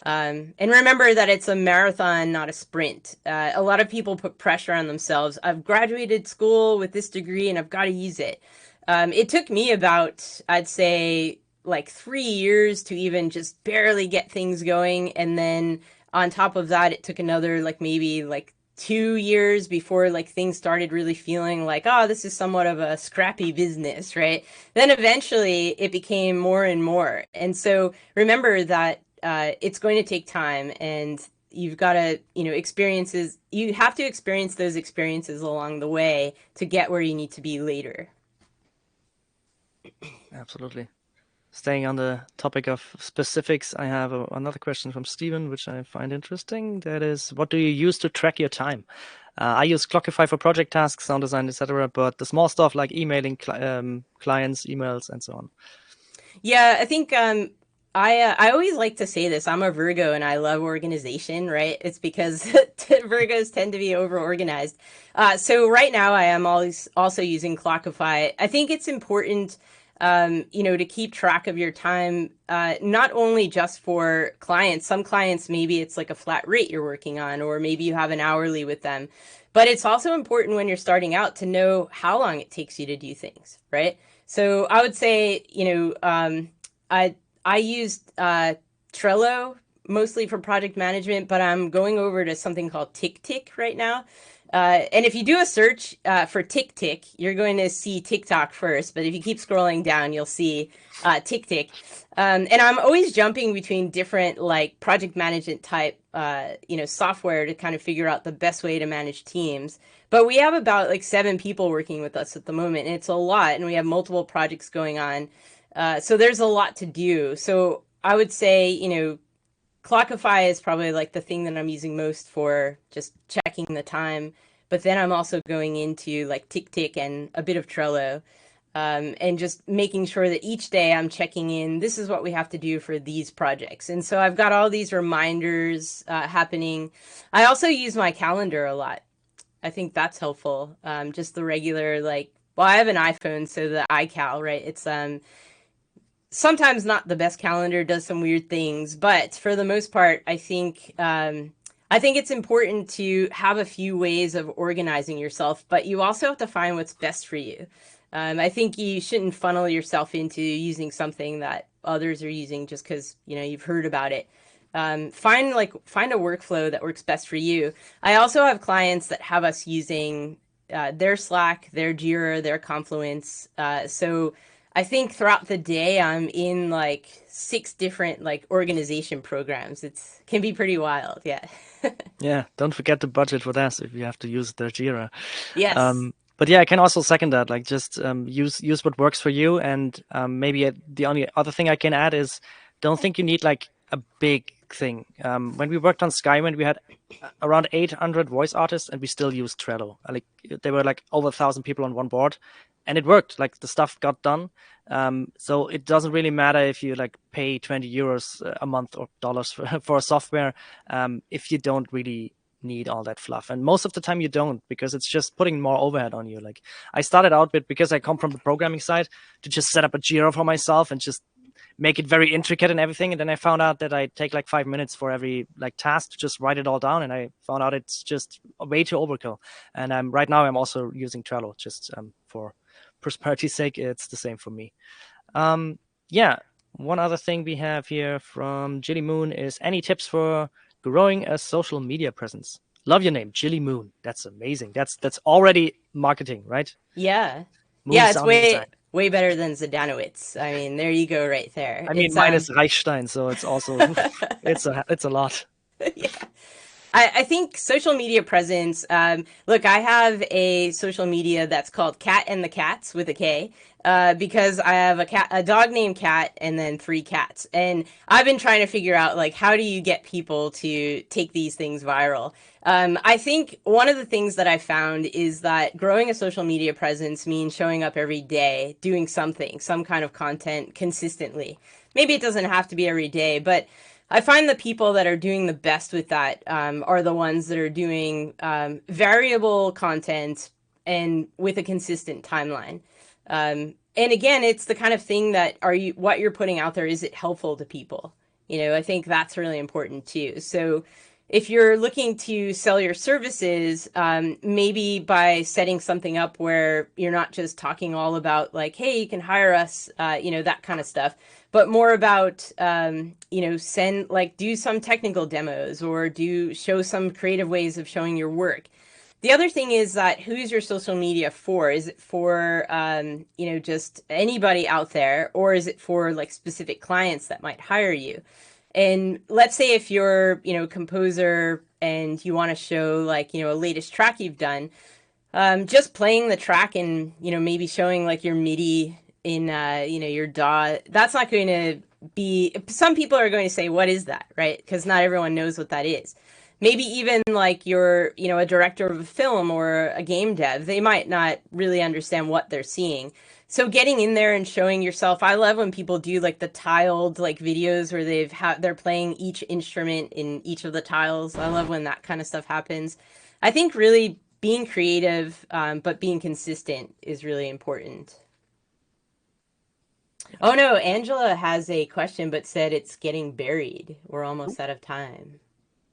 And remember that it's a marathon, not a sprint. A lot of people put pressure on themselves. I've graduated school with this degree and I've got to use it. It took me about, I'd say, like 3 years to even just barely get things going. And then on top of that, it took another maybe 2 years before things started really feeling like, oh, this is somewhat of a scrappy business, right? Then eventually it became more and more. And so remember that it's going to take time, and you've got to, you have to experience those experiences along the way to get where you need to be later. Absolutely. Staying on the topic of specifics, I have another question from Steven, which I find interesting. That is, what do you use to track your time? I use Clockify for project tasks, sound design, etc., but the small stuff like emailing clients, emails, and so on. Yeah, I think I always like to say this. I'm a Virgo and I love organization, right? It's because Virgos tend to be over-organized. So right now I am always also using Clockify. I think it's important, to keep track of your time, not only just for clients. Some clients, maybe it's like a flat rate you're working on, or maybe you have an hourly with them. But it's also important when you're starting out to know how long it takes you to do things, right? So I would say, I used Trello mostly for project management, but I'm going over to something called TickTick right now. And if you do a search for TickTick, you're going to see TikTok first. But if you keep scrolling down, you'll see TickTick. And I'm always jumping between different project management type, software to kind of figure out the best way to manage teams. But we have about 7 people working with us at the moment, and it's a lot. And we have multiple projects going on. So there's a lot to do. So I would say, Clockify is probably the thing that I'm using most for just checking the time. but then I'm also going into like Tick and a bit of Trello. And just making sure that each day I'm checking in, this is what we have to do for these projects. And so I've got all these reminders happening. I also use my calendar a lot. I think that's helpful. Just the regular, like, well, I have an iPhone, so the iCal, right? It's sometimes not the best calendar, does some weird things, but for the most part, I think it's important to have a few ways of organizing yourself, but you also have to find what's best for you. I think you shouldn't funnel yourself into using something that others are using just because, you know, you've heard about it. Find a workflow that works best for you. I also have clients that have us using their Slack, their Jira, their Confluence. So I think throughout the day, I'm in like 6 different like organization programs. Can be pretty wild. Yeah. Yeah. Don't forget the budget for that if you have to use their Jira. Yes. But yeah, I can also second that. Like, just use what works for you. And maybe the only other thing I can add is, don't think you need like a big thing. When we worked on Skywin, we had around 800 voice artists, and we still used Trello. Like, there were like over 1,000 people on one board, and it worked. Like, the stuff got done. So it doesn't really matter if you like pay 20 euros a month or dollars for a software if you don't really need all that fluff. And most of the time you don't, because it's just putting more overhead on you. Like, I started out with, because I come from the programming side, to just set up a Jira for myself and just make it very intricate and everything. And then I found out that I take like 5 minutes for every like task to just write it all down. And I found out it's just way too overkill. And right now I'm also using Trello just for prosperity's sake. It's the same for me. Yeah. One other thing we have here from Jilly Moon is, any tips for growing a social media presence? Love your name, Jilly Moon. That's amazing. That's already marketing, right? Yeah. Moon Yeah, it's sounding design. way better than Zdanowicz. I mean, there you go right there. I mean, mine is Reichstein, so it's also it's a lot. Yeah. I think social media presence, look, I have a social media that's called Cat and the Cats with a K, because I have a dog named Cat and then 3 cats. And I've been trying to figure out, like, how do you get people to take these things viral? I think one of the things that I found is that growing a social media presence means showing up every day, doing something, some kind of content consistently. Maybe it doesn't have to be every day, but I find the people that are doing the best with that are the ones that are doing variable content and with a consistent timeline. And again, it's the kind of thing that what you're putting out there, is it helpful to people? You know, I think that's really important too. So if you're looking to sell your services, maybe by setting something up where you're not just talking all about like, hey, you can hire us, you know, that kind of stuff, but more about, you know, do some technical demos or show some creative ways of showing your work. The other thing is that, who's your social media for? Is it for, you know, just anybody out there, or is it for like specific clients that might hire you? And let's say if you're, you know, a composer and you want to show like, you know, a latest track you've done, just playing the track and, you know, maybe showing like your MIDI in, you know, your DAW, that's not going to be, some people are going to say, what is that, right? Because not everyone knows what that is. Maybe even like you're, you know, a director of a film or a game dev, they might not really understand what they're seeing. So getting in there and showing yourself, I love when people do like the tiled like videos where they're playing each instrument in each of the tiles. I love when that kind of stuff happens. I think really being creative, but being consistent is really important. Oh no, Angela has a question, but said it's getting buried. We're almost out of time.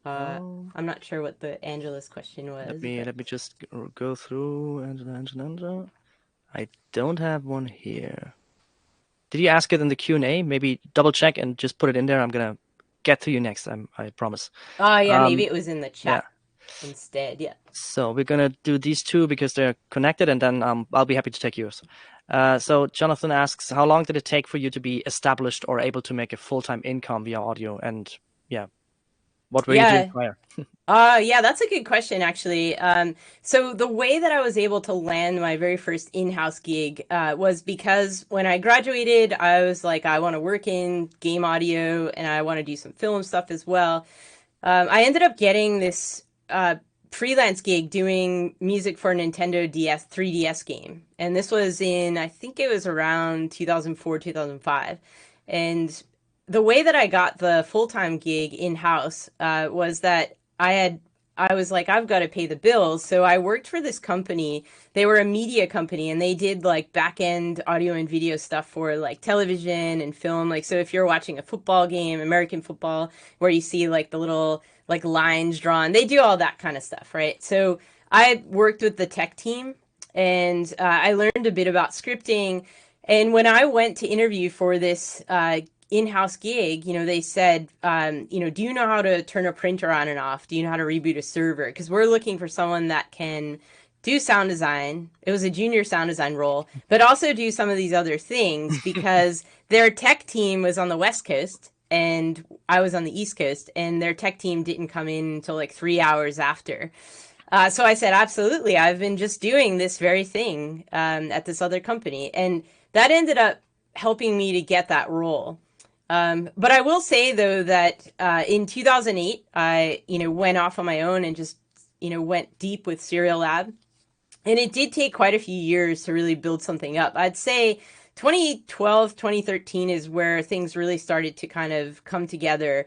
I'm not sure what Angela's question was. Let me just go through Angela. I don't have one here. Did you ask it in the Q&A? Maybe double check and just put it in there. I'm gonna get to you next. I promise. Oh yeah, maybe it was in the chat instead. Yeah. So we're gonna do these two because they're connected, and then I'll be happy to take yours. So Jonathan asks, how long did it take for you to be established or able to make a full-time income via audio? And yeah, what were you doing prior? Yeah, that's a good question, actually. So the way that I was able to land my very first in-house gig was because when I graduated, I was like, I want to work in game audio and I want to do some film stuff as well. I ended up getting this freelance gig doing music for a Nintendo 3DS game. And this was in, I think it was around 2004, 2005. And the way that I got the full-time gig in-house was that I was like, I've got to pay the bills. So I worked for this company. They were a media company and they did like back-end audio and video stuff for like television and film. Like, so if you're watching a football game, American football, where you see like the little like lines drawn, they do all that kind of stuff, right? So I worked with the tech team and I learned a bit about scripting. And when I went to interview for this in-house gig, you know, they said, you know, do you know how to turn a printer on and off? Do you know how to reboot a server? Because we're looking for someone that can do sound design. It was a junior sound design role, but also do some of these other things because their tech team was on the West Coast and I was on the East Coast, and their tech team didn't come in until like 3 hours after. So I said, absolutely. I've been just doing this very thing at this other company. And that ended up helping me to get that role. But I will say, though, that in 2008, I, you know, went off on my own and just, you know, went deep with Serial Lab. And it did take quite a few years to really build something up. I'd say 2012, 2013 is where things really started to kind of come together.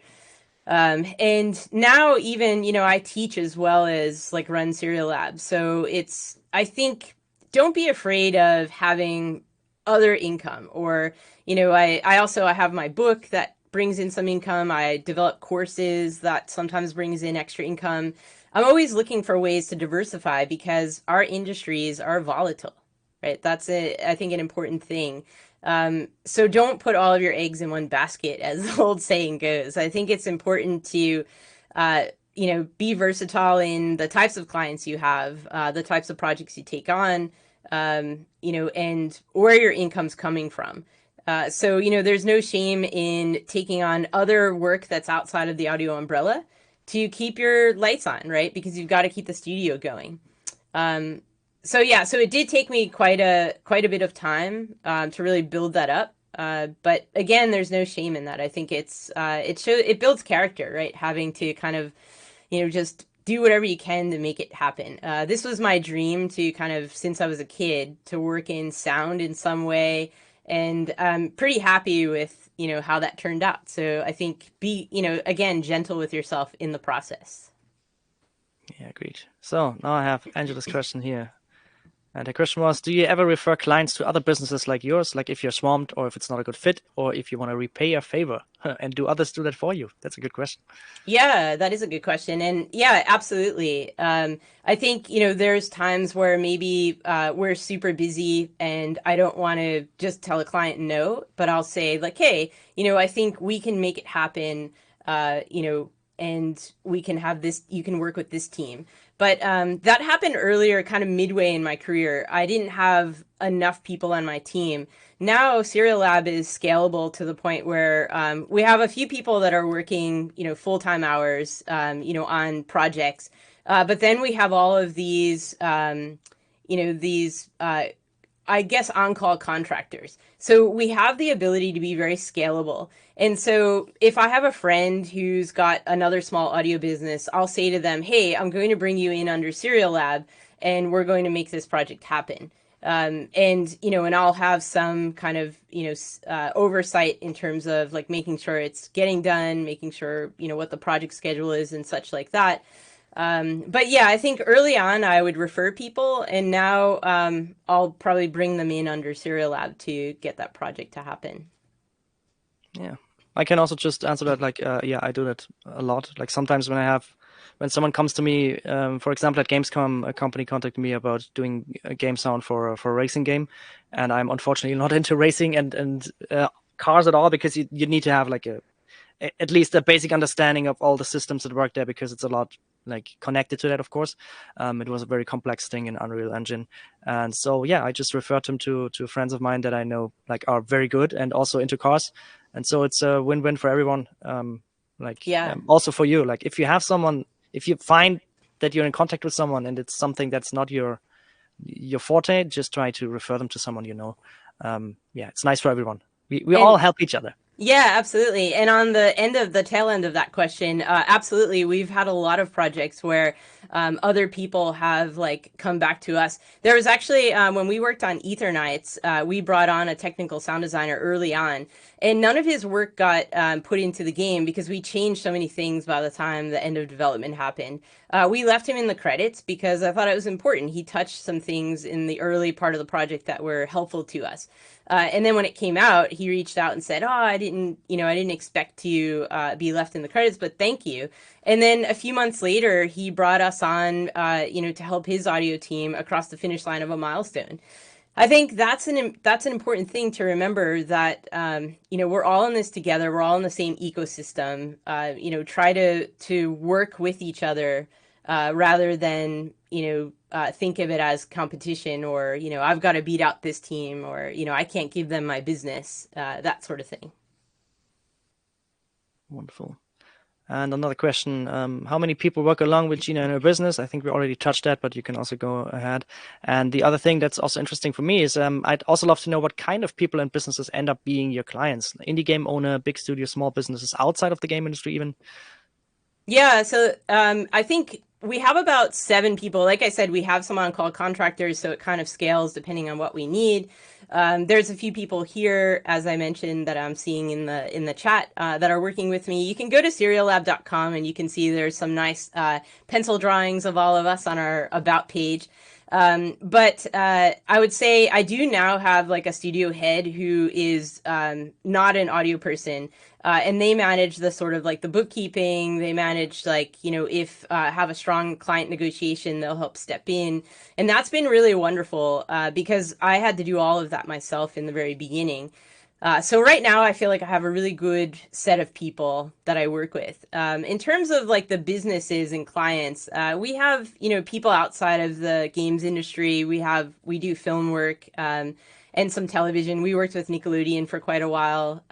And now even, you know, I teach as well as like run Serial Lab. So it's, I think, don't be afraid of having other income, or, you know, I have my book that brings in some income. I develop courses that sometimes brings in extra income. I'm always looking for ways to diversify because our industries are volatile, right? That's I think an important thing. So don't put all of your eggs in one basket, as the old saying goes. I think it's important to, you know, be versatile in the types of clients you have, the types of projects you take on, you know, and where your income's coming from. So, you know, there's no shame in taking on other work that's outside of the audio umbrella to keep your lights on, right? Because you've got to keep the studio going. So yeah, so it did take me quite a bit of time to really build that up. But again, there's no shame in that. I think it builds character, right? Having to kind of, you know, just do whatever you can to make it happen. This was my dream to kind of, since I was a kid, to work in sound in some way. And I'm pretty happy with, you know, how that turned out. So I think be, you know, again, gentle with yourself in the process. Yeah, agreed. So now I have Angela's question here. And the question was, do you ever refer clients to other businesses like yours, like if you're swamped or if it's not a good fit, or if you want to repay a favor? And do others do that for you? That's a good question. Yeah, that is a good question. And yeah, absolutely. I think, you know, there's times where maybe we're super busy and I don't want to just tell a client no, but I'll say like, hey, you know, I think we can make it happen, you know, and we can have this, you can work with this team. But that happened earlier, kind of midway in my career. I didn't have enough people on my team. Now Serial Lab is scalable to the point where we have a few people that are working, you know, full-time hours, you know, on projects. But then we have all of these, you know, these, I guess, on-call contractors. So we have the ability to be very scalable. And so if I have a friend who's got another small audio business, I'll say to them, hey, I'm going to bring you in under Serial Lab and we're going to make this project happen. And, you know, and I'll have some kind of, you know, oversight in terms of like making sure it's getting done, making sure, you know, what the project schedule is and such like that. But yeah, I think early on I would refer people, and now I'll probably bring them in under Serial Lab to get that project to happen. Yeah, I can also just answer that like, yeah, I do that a lot. Like sometimes when someone comes to me, for example, at Gamescom, a company contacted me about doing a game sound for a racing game, and I'm unfortunately not into racing and cars at all, because you need to have like at least a basic understanding of all the systems that work there, because it's a lot like connected to that, of course. It was a very complex thing in Unreal Engine. And so, yeah, I just referred them to friends of mine that I know like are very good and also into cars. And so it's a win-win for everyone. Also for you, like if you have someone, if you find that you're in contact with someone and it's something that's not your forte, just try to refer them to someone you know. Yeah, it's nice for everyone. We all help each other. Yeah, absolutely. And on the tail end of that question, absolutely, we've had a lot of projects where other people have like come back to us. There was actually when we worked on Ether Nights, we brought on a technical sound designer early on, and none of his work got put into the game because we changed so many things by the time the end of development happened. We left him in the credits because I thought it was important. He touched some things in the early part of the project that were helpful to us. And then when it came out, he reached out and said, "Oh, I didn't expect to be left in the credits, but thank you." And then a few months later, he brought us on, to help his audio team across the finish line of a milestone. I think that's an important thing to remember that we're all in this together. We're all in the same ecosystem. Try to work with each other rather than think of it as competition, or I've got to beat out this team, or I can't give them my business, that sort of thing. Wonderful. And another question, how many people work along with Gina in her business? I think we already touched that, but you can also go ahead. And the other thing that's also interesting for me is I'd also love to know what kind of people and businesses end up being your clients. Indie game owner, big studio, small businesses outside of the game industry even? Yeah, so I think we have about 7 people. Like I said, we have some on-call contractors, so it kind of scales depending on what we need. There's a few people here, as I mentioned, that I'm seeing in the chat that are working with me. You can go to seriallab.com and you can see there's some nice pencil drawings of all of us on our About page. But I would say I do now have like a studio head who is not an audio person. And they manage the sort of like the bookkeeping. They manage like, if have a strong client negotiation, they'll help step in. And that's been really wonderful because I had to do all of that myself in the very beginning. So right now I feel like I have a really good set of people that I work with. In terms of like the businesses and clients, we have, people outside of the games industry. We do film work and some television. We worked with Nickelodeon for quite a while.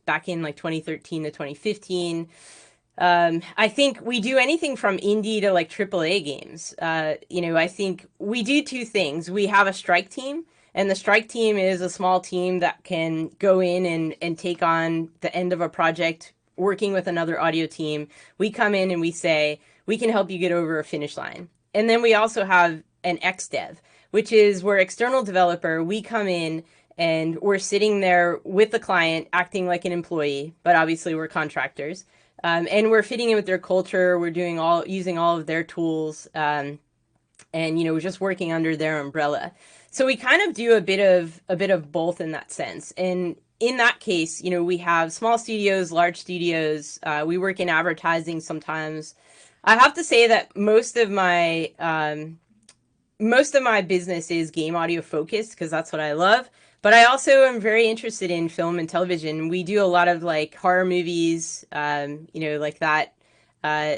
Back in like 2013 to 2015. I think we do anything from indie to like AAA games. I think we do 2 things. We have a strike team, and the strike team is a small team that can go in and take on the end of a project working with another audio team. We come in and we say, we can help you get over a finish line. And then we also have an XDev, which is where external developer, we come in and we're sitting there with the client acting like an employee, but obviously we're contractors. And we're fitting in with their culture. We're using all of their tools, and we're just working under their umbrella. So we kind of do a bit of both in that sense. And in that case, we have small studios, large studios. We work in advertising sometimes. I have to say that most of my business is game audio focused because that's what I love. But I also am very interested in film and television. We do a lot of like horror movies, like that.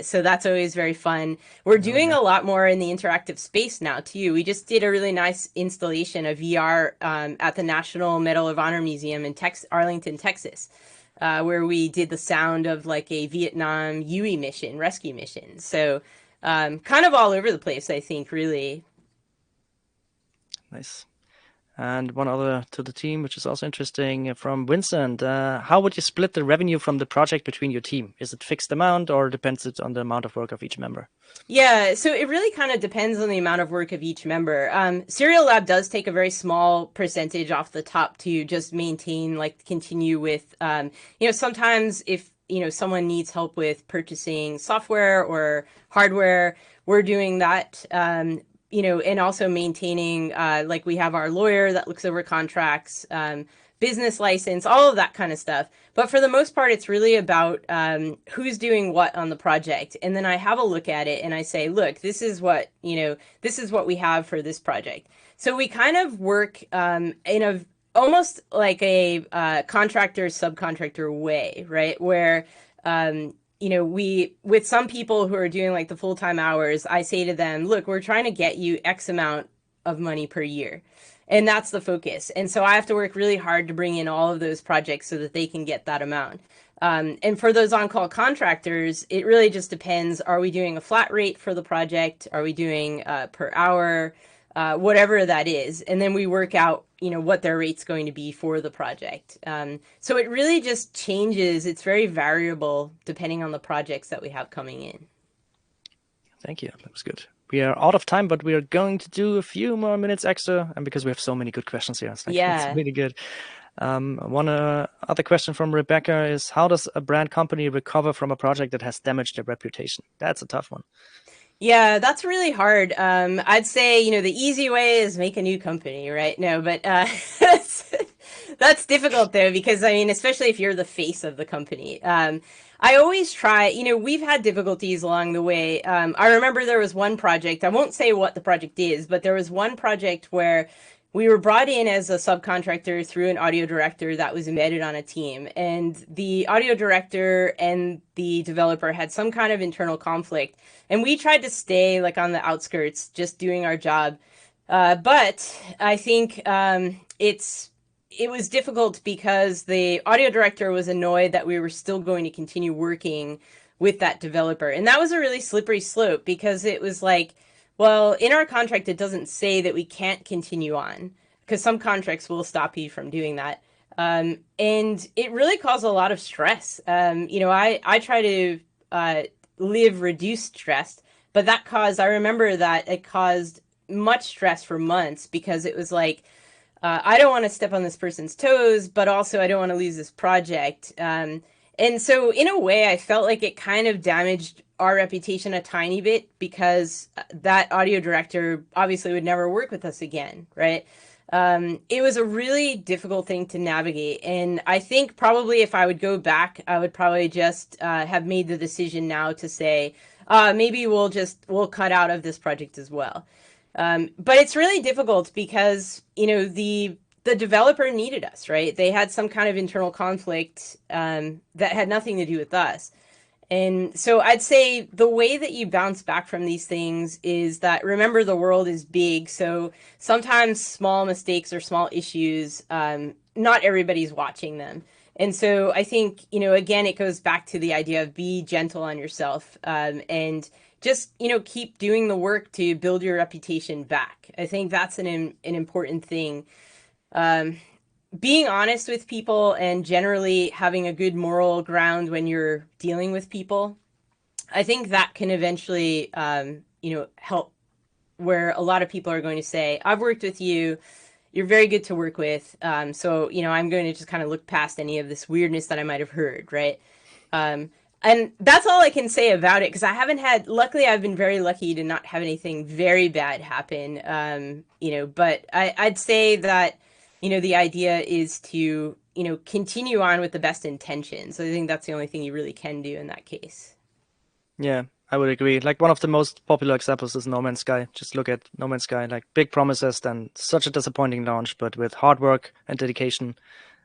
So that's always very fun. We're doing a lot more in the interactive space now too. We just did a really nice installation of VR at the National Medal of Honor Museum in Arlington, Texas, where we did the sound of like a Vietnam UE mission, rescue mission. So kind of all over the place, I think, really. Nice. And one other to the team, which is also interesting, from Vincent. How would you split the revenue from the project between your team? Is it fixed amount or depends it on the amount of work of each member? Yeah, so it really kind of depends on the amount of work of each member. Serial Lab does take a very small percentage off the top to just maintain, like continue with, sometimes if, someone needs help with purchasing software or hardware, we're doing that. And also maintaining, like we have our lawyer that looks over contracts, business license, all of that kind of stuff. But for the most part, it's really about who's doing what on the project. And then I have a look at it and I say, look, this is what we have for this project. So we kind of work in a almost like a contractor subcontractor way, right? Where we, with some people who are doing like the full-time hours, I say to them, look, we're trying to get you X amount of money per year. And that's the focus. And so I have to work really hard to bring in all of those projects so that they can get that amount. And for those on-call contractors, it really just depends. Are we doing a flat rate for the project? Are we doing per hour? whatever that is. And then we work out, what their rate's going to be for the project. So it really just changes. It's very variable depending on the projects that we have coming in. Thank you. That was good. We are out of time, but we are going to do a few more minutes extra, and because we have so many good questions here, it's really good. One other question from Rebecca is, how does a brand company recover from a project that has damaged their reputation? That's a tough one. Yeah, that's really hard. I'd say, the easy way is make a new company, right? No, but that's difficult though, because especially if you're the face of the company. I always try, we've had difficulties along the way. I remember there was one project, I won't say what the project is, but there was one project where we were brought in as a subcontractor through an audio director that was embedded on a team. And the audio director and the developer had some kind of internal conflict. And we tried to stay like on the outskirts, just doing our job. But I think it was difficult because the audio director was annoyed that we were still going to continue working with that developer. And that was a really slippery slope, because it was like, well, in our contract, it doesn't say that we can't continue on, because some contracts will stop you from doing that. And it really caused a lot of stress. I try to live reduced stress, but I remember that it caused much stress for months, because it was like, I don't want to step on this person's toes, but also I don't want to lose this project. And so in a way, I felt like it kind of damaged our reputation a tiny bit, because that audio director obviously would never work with us again, right? It was a really difficult thing to navigate. And I think probably if I would go back, I would probably just have made the decision now to say, maybe we'll cut out of this project as well. But it's really difficult because, the developer needed us, right? They had some kind of internal conflict that had nothing to do with us. And so I'd say the way that you bounce back from these things is that, remember, the world is big. So sometimes small mistakes or small issues, not everybody's watching them. And so I think, again, it goes back to the idea of be gentle on yourself, and just, keep doing the work to build your reputation back. I think that's an important thing. Being honest with people and generally having a good moral ground when you're dealing with people, I think that can eventually, help, where a lot of people are going to say, I've worked with you, you're very good to work with. So, I'm going to just kind of look past any of this weirdness that I might have heard, right? And that's all I can say about it, because luckily I've been very lucky to not have anything very bad happen. But I'd say that, the idea is to, continue on with the best intentions. So I think that's the only thing you really can do in that case. Yeah, I would agree. Like, one of the most popular examples is No Man's Sky. Just look at No Man's Sky, like big promises, then such a disappointing launch, but with hard work and dedication.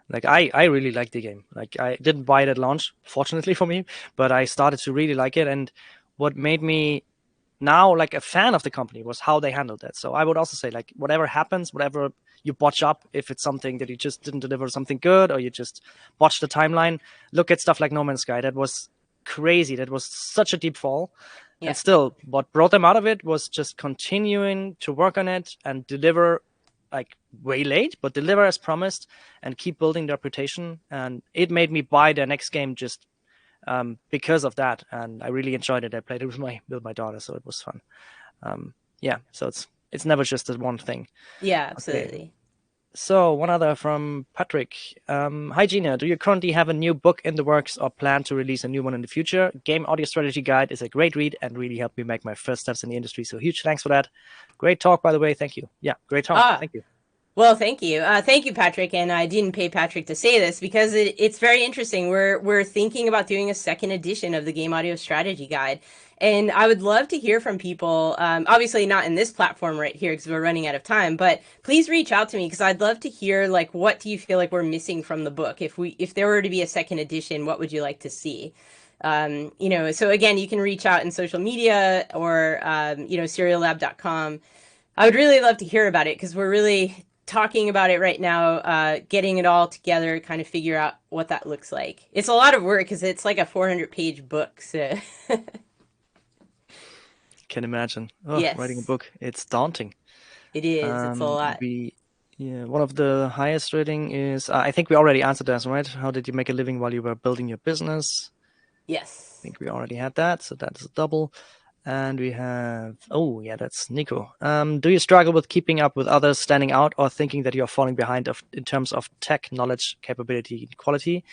Like, I really like the game. Like, I didn't buy it at launch, fortunately for me, but I started to really like it. And what made me now like a fan of the company was how they handled that. So I would also say, like, whatever happens, whatever you botch up, if it's something that you just didn't deliver something good, or you just botched the timeline, look at stuff like No Man's Sky. That was crazy. That was such a deep fall. Yeah. And still, what brought them out of it was just continuing to work on it and deliver, like, way late, but deliver as promised and keep building their reputation. And it made me buy their next game just because of that. And I really enjoyed it. I played it with my daughter, so it was fun. So it's never just the one thing. Yeah, absolutely. Okay. So one other from Patrick. Hi, Gina. Do you currently have a new book in the works or plan to release a new one in the future? Game Audio Strategy Guide is a great read and really helped me make my first steps in the industry. So huge thanks for that. Great talk, by the way. Thank you. Yeah, great talk. Thank you. Well, thank you. Thank you, Patrick. And I didn't pay Patrick to say this because it's very interesting. We're thinking about doing a second edition of the Game Audio Strategy Guide. And I would love to hear from people, obviously not in this platform right here because we're running out of time, but please reach out to me because I'd love to hear, like, what do you feel like we're missing from the book? If there were to be a second edition, what would you like to see? So again, you can reach out in social media or, seriallab.com. I would really love to hear about it because we're really talking about it right now, getting it all together, kind of figure out what that looks like. It's a lot of work because it's like a 400-page book. So can imagine. Yes. Writing a book, it's daunting. It is. It's a lot. One of the highest rating is, I think we already answered this, right? How did you make a living while you were building your business? Yes. I think we already had that, so that's a double. And we have, oh yeah, that's Nico. Do you struggle with keeping up with others, standing out, or thinking that you're falling behind in terms of tech, knowledge, capability, quality?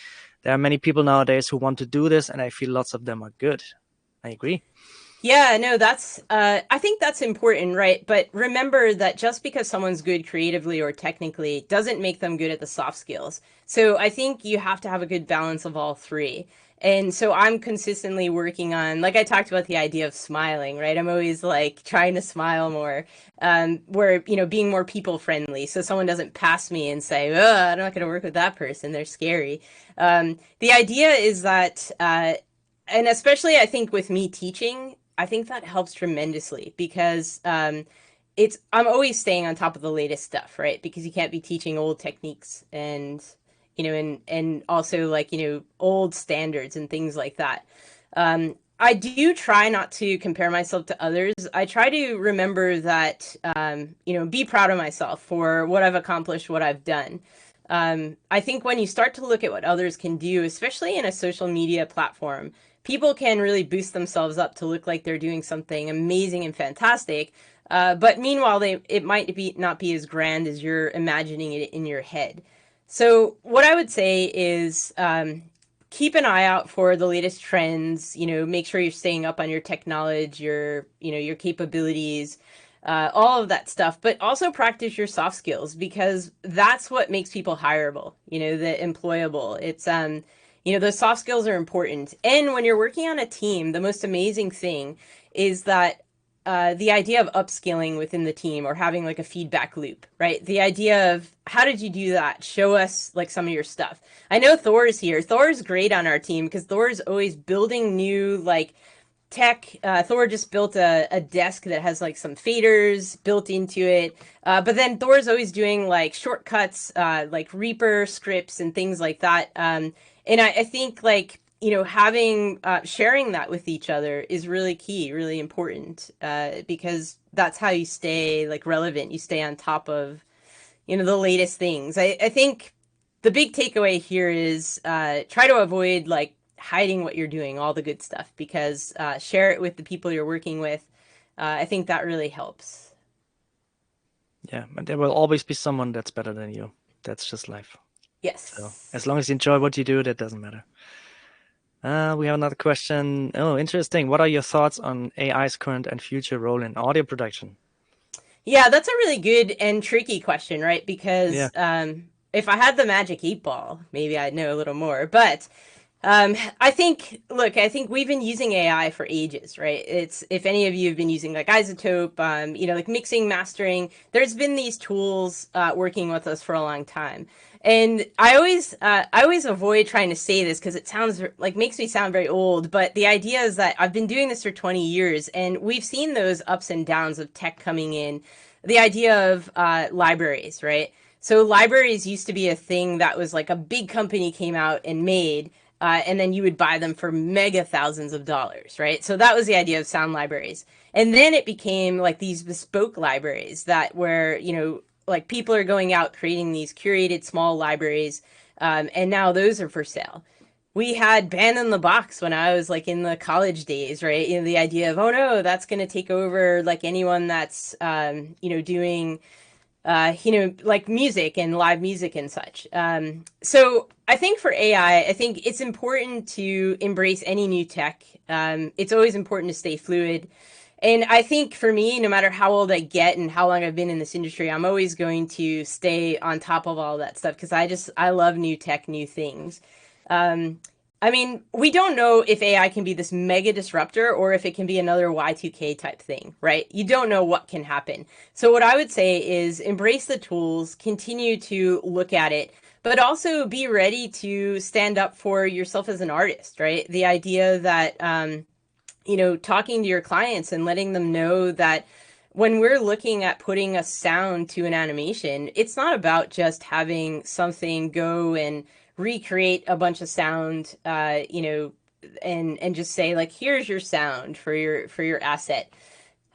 There are many people nowadays who want to do this, and I feel lots of them are good. I agree. Yeah, no, I think that's important, right? But remember that just because someone's good creatively or technically doesn't make them good at the soft skills. So I think you have to have a good balance of all three. And so I'm consistently working on, like I talked about the idea of smiling, right? I'm always like trying to smile more, where, being more people friendly. So someone doesn't pass me and say, oh, I'm not going to work with that person. They're scary. The idea is that, and especially I think with me teaching, I think that helps tremendously because I'm always staying on top of the latest stuff, right? Because you can't be teaching old techniques and and also like old standards and things like that. I do try not to compare myself to others. I try to remember that be proud of myself for what I've accomplished, what I've done. I think when you start to look at what others can do, especially in a social media platform, people can really boost themselves up to look like they're doing something amazing and fantastic. But meanwhile, it might not be as grand as you're imagining it in your head. So what I would say is keep an eye out for the latest trends. Make sure you're staying up on your tech knowledge, your capabilities, all of that stuff. But also practice your soft skills because that's what makes people hireable. The employable. It's those soft skills are important. And when you're working on a team, the most amazing thing is that the idea of upskilling within the team or having like a feedback loop, right? The idea of how did you do that? Show us like some of your stuff. I know Thor's here. Thor's great on our team because Thor's always building new like tech. Thor just built a desk that has like some faders built into it. But then Thor's always doing like shortcuts, like Reaper scripts and things like that. And I think like, having, sharing that with each other is really key, really important, because that's how you stay like relevant. You stay on top of, the latest things. I think the big takeaway here is, try to avoid like hiding what you're doing, all the good stuff, because, share it with the people you're working with. I think that really helps. Yeah, and there will always be someone that's better than you. That's just life. Yes. So as long as you enjoy what you do, that doesn't matter. We have another question. Oh, interesting. What are your thoughts on AI's current and future role in audio production? Yeah, that's a really good and tricky question, right? Because if I had the magic 8 ball, maybe I'd know a little more. But I think we've been using AI for ages, right? If any of you have been using like Isotope, like mixing, mastering, there's been these tools working with us for a long time. And I always avoid trying to say this because it sounds like makes me sound very old. But the idea is that I've been doing this for 20 years and we've seen those ups and downs of tech coming in. The idea of libraries, right? So libraries used to be a thing that was like a big company came out and made. And then you would buy them for mega thousands of dollars, right? So that was the idea of sound libraries. And then it became like these bespoke libraries that where, like people are going out creating these curated small libraries. And now those are for sale. We had Band in the Box when I was like in the college days, right? The idea of, oh no, that's going to take over like anyone that's, doing like music and live music and such. So I think for AI, I think it's important to embrace any new tech. It's always important to stay fluid. And I think for me, no matter how old I get and how long I've been in this industry, I'm always going to stay on top of all that stuff because I love new tech, new things. We don't know if AI can be this mega disruptor or if it can be another Y2K type thing, right? You don't know what can happen. So what I would say is embrace the tools, continue to look at it, but also be ready to stand up for yourself as an artist, right? The idea that, talking to your clients and letting them know that when we're looking at putting a sound to an animation, it's not about just having something go and recreate a bunch of sound, and just say like, here's your sound for your asset.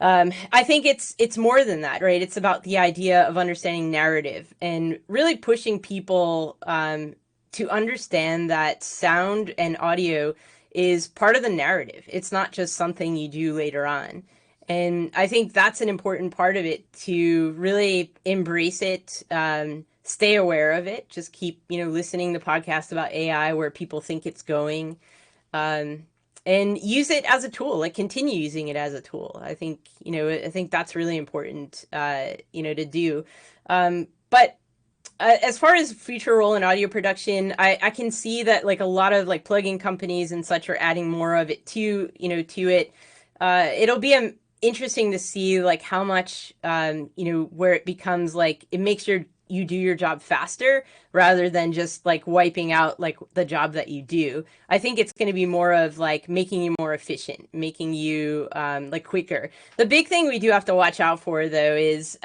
I think it's more than that, right? It's about the idea of understanding narrative and really pushing people to understand that sound and audio is part of the narrative. It's not just something you do later on. And I think that's an important part of it, to really embrace it, stay aware of it, just keep, listening to podcasts about AI where people think it's going. Um, and use it as a tool, like continue using it as a tool. I think, I think that's really important, to do. But as far as future role in audio production, I can see that like a lot of like plugin companies and such are adding more of it to it. It'll be interesting to see like how much, where it becomes like it makes you do your job faster rather than just like wiping out like the job that you do. I think it's going to be more of like making you more efficient, making you like quicker. The big thing we do have to watch out for though is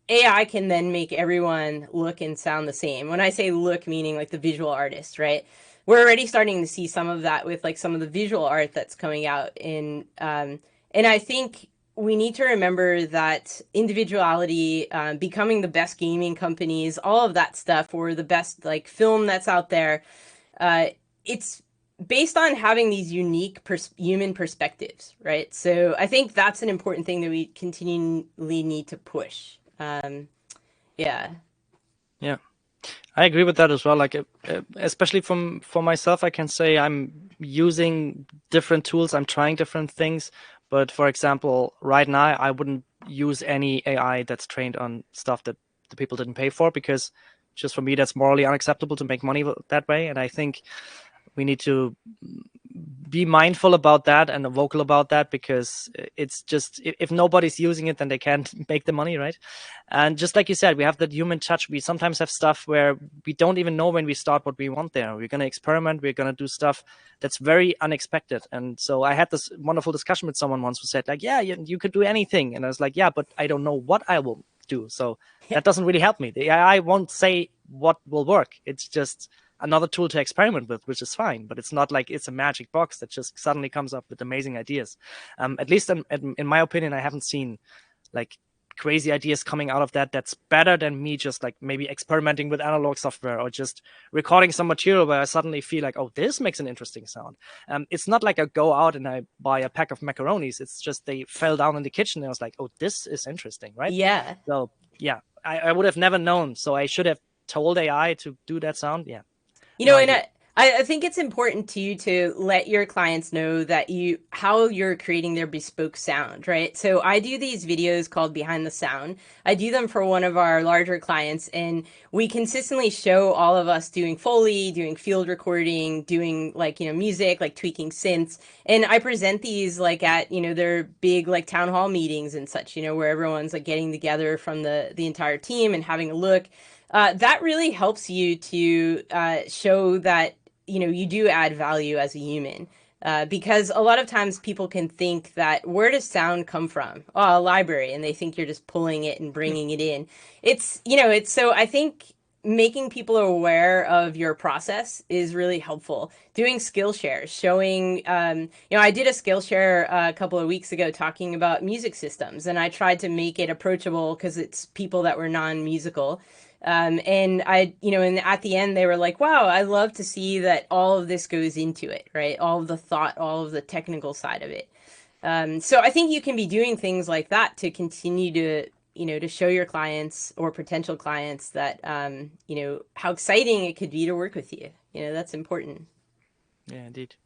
AI can then make everyone look and sound the same. When I say look, meaning like the visual artist, right? We're already starting to see some of that with like some of the visual art that's coming out in, and I think we need to remember that individuality, becoming the best gaming companies, all of that stuff, or the best like film that's out there, it's based on having these unique human perspectives, right? So I think that's an important thing that we continually need to push. Yeah. Yeah, I agree with that as well. Like, especially for myself, I can say I'm using different tools. I'm trying different things. But for example, right now, I wouldn't use any AI that's trained on stuff that the people didn't pay for, because just for me, that's morally unacceptable to make money that way. And I think we need to be mindful about that and vocal about that, because it's just, if nobody's using it, then they can't make the money, right? And just like you said, we have that human touch. We sometimes have stuff where we don't even know when we start what we want there. We're going to experiment. We're going to do stuff that's very unexpected. And so I had this wonderful discussion with someone once who said like, yeah, you could do anything. And I was like, yeah, but I don't know what I will do. So that doesn't really help me. The AI won't say what will work. It's just another tool to experiment with, which is fine, but it's not like it's a magic box that just suddenly comes up with amazing ideas. At least in my opinion, I haven't seen like crazy ideas coming out of that's better than me just like maybe experimenting with analog software or just recording some material where I suddenly feel like, oh, this makes an interesting sound. It's not like I go out and I buy a pack of macaronis. It's just they fell down in the kitchen and I was like, oh, this is interesting, right? Yeah. So yeah, I would have never known. So I should have told AI to do that sound. Yeah. And I think it's important too to let your clients know that how you're creating their bespoke sound, right? So I do these videos called Behind the Sound. I do them for one of our larger clients, and we consistently show all of us doing Foley, doing field recording, doing like, music, like tweaking synths. And I present these like at, their big like town hall meetings and such, where everyone's like getting together from the entire team and having a look. That really helps you to show that, you do add value as a human. Because a lot of times people can think that, where does sound come from? Oh, a library. And they think you're just pulling it and bringing it in. So I think making people aware of your process is really helpful. Doing skill shares, showing, I did a skill share a couple of weeks ago talking about music systems, and I tried to make it approachable because it's people that were non-musical. And and at the end they were like, wow, I love to see that all of this goes into it, right? All of the thought, all of the technical side of it. So I think you can be doing things like that to continue to, to show your clients or potential clients that, how exciting it could be to work with you. That's important. Yeah, indeed.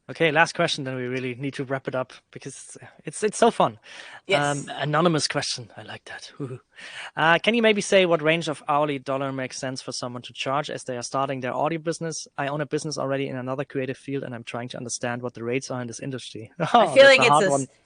Okay, last question, then we really need to wrap it up because it's so fun. Yes. Anonymous question. I like that. Can you maybe say what range of hourly dollar makes sense for someone to charge as they are starting their audio business? I own a business already in another creative field, and I'm trying to understand what the rates are in this industry. I feel like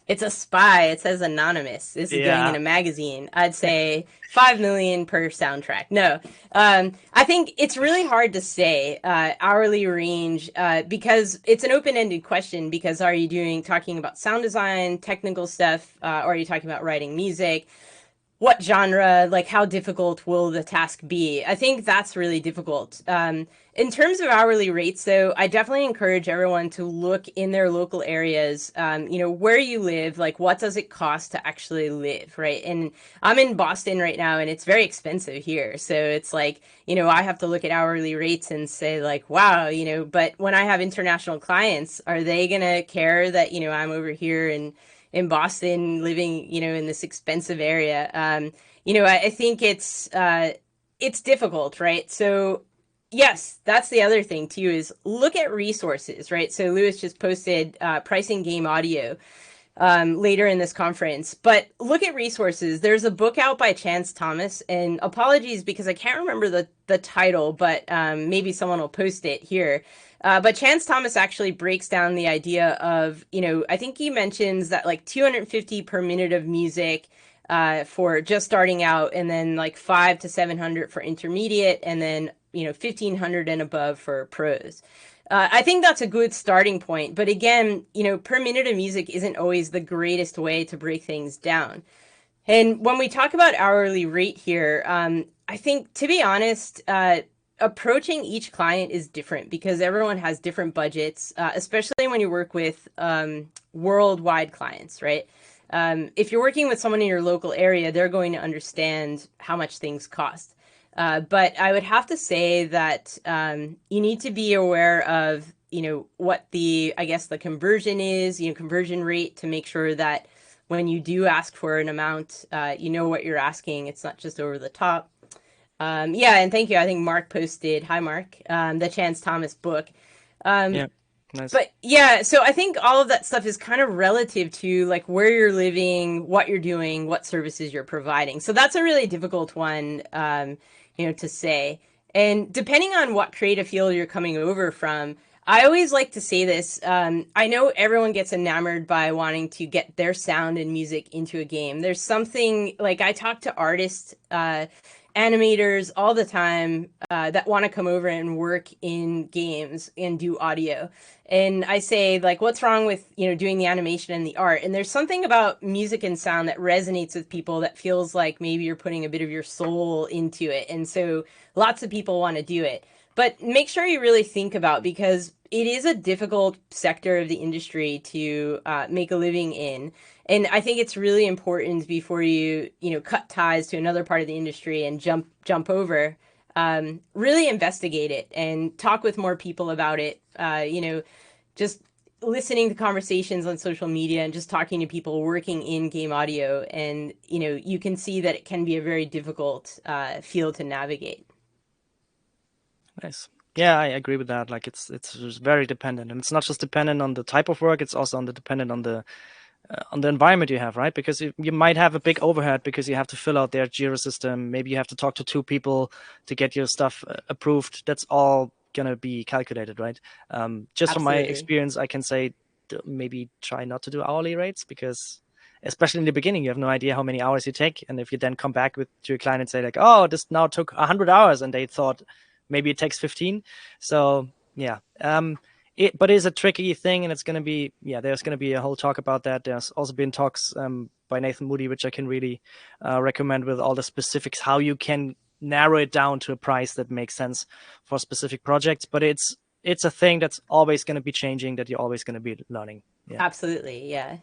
it's a spy. It says anonymous. This is going in a magazine. I'd say 5 million per soundtrack. No, I think it's really hard to say hourly range because it's an open-ended question. Because are you talking about sound design, technical stuff, or are you talking about writing music? what genre, like how difficult will the task be? I think that's really difficult. In terms of hourly rates, though, I definitely encourage everyone to look in their local areas, where you live, like what does it cost to actually live, right? And I'm in Boston right now, and it's very expensive here. So it's like, I have to look at hourly rates and say like, wow, but when I have international clients, are they going to care that, I'm over here and in Boston, living, in this expensive area. I think it's difficult, right? So yes, that's the other thing too, is look at resources, right? So Lewis just posted pricing game audio later in this conference, but look at resources. There's a book out by Chance Thomas, and apologies because I can't remember the title, but maybe someone will post it here. But Chance Thomas actually breaks down the idea of, I think he mentions that like 250 per minute of music for just starting out, and then like 500 to 700 for intermediate, and then 1500 and above for pros. I think that's a good starting point. But again, per minute of music isn't always the greatest way to break things down. And when we talk about hourly rate here, I think, to be honest, approaching each client is different because everyone has different budgets, especially when you work with worldwide clients, right? If you're working with someone in your local area, they're going to understand how much things cost. But I would have to say that you need to be aware of, what the conversion is, conversion rate, to make sure that when you do ask for an amount, you know what you're asking. It's not just over the top. And thank you. I think Mark posted, hi Mark, the Chance Thomas book. Yeah, nice. But yeah, so I think all of that stuff is kind of relative to like where you're living, what you're doing, what services you're providing. So that's a really difficult one, to say. And depending on what creative field you're coming over from, I always like to say this. I know everyone gets enamored by wanting to get their sound and music into a game. There's something like, I talk to artists, animators all the time that want to come over and work in games and do audio. And I say, like, what's wrong with, doing the animation and the art? And there's something about music and sound that resonates with people that feels like maybe you're putting a bit of your soul into it. And so lots of people want to do it. But make sure you really think about, because it is a difficult sector of the industry to make a living in. And I think it's really important before you, cut ties to another part of the industry and jump over, really investigate it and talk with more people about it. Just listening to conversations on social media and just talking to people working in game audio. And, you can see that it can be a very difficult field to navigate. Nice. Yeah, I agree with that. Like it's just very dependent, and it's not just dependent on the type of work; it's also dependent on the environment you have, right? Because you might have a big overhead because you have to fill out their Jira system. Maybe you have to talk to 2 people to get your stuff approved. That's all gonna be calculated, right? Just from my Absolutely. experience, I can say maybe try not to do hourly rates, because especially in the beginning, you have no idea how many hours you take. And if you then come back to your client and say like, oh, this now took 100 hours, and they thought maybe it takes 15. So yeah, but it's a tricky thing, and it's going to be, there's going to be a whole talk about that. There's also been talks by Nathan Moody, which I can really recommend, with all the specifics, how you can narrow it down to a price that makes sense for specific projects. But it's a thing that's always going to be changing, that you're always going to be learning. Yeah. Absolutely. Yeah.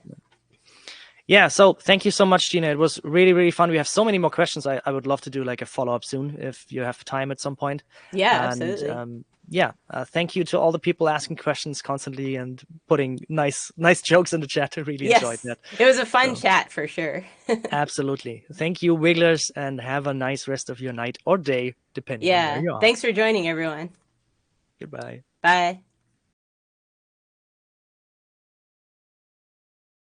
Yeah, so thank you so much, Gina. It was really, really fun. We have so many more questions. I would love to do like a follow-up soon if you have time at some point. Yeah, And, absolutely. thank you to all the people asking questions constantly and putting nice jokes in the chat. I really enjoyed that. It was a fun chat for sure. Absolutely. Thank you, Wigglers, and have a nice rest of your night or day, depending on where you are. Thanks for joining, everyone. Goodbye. Bye.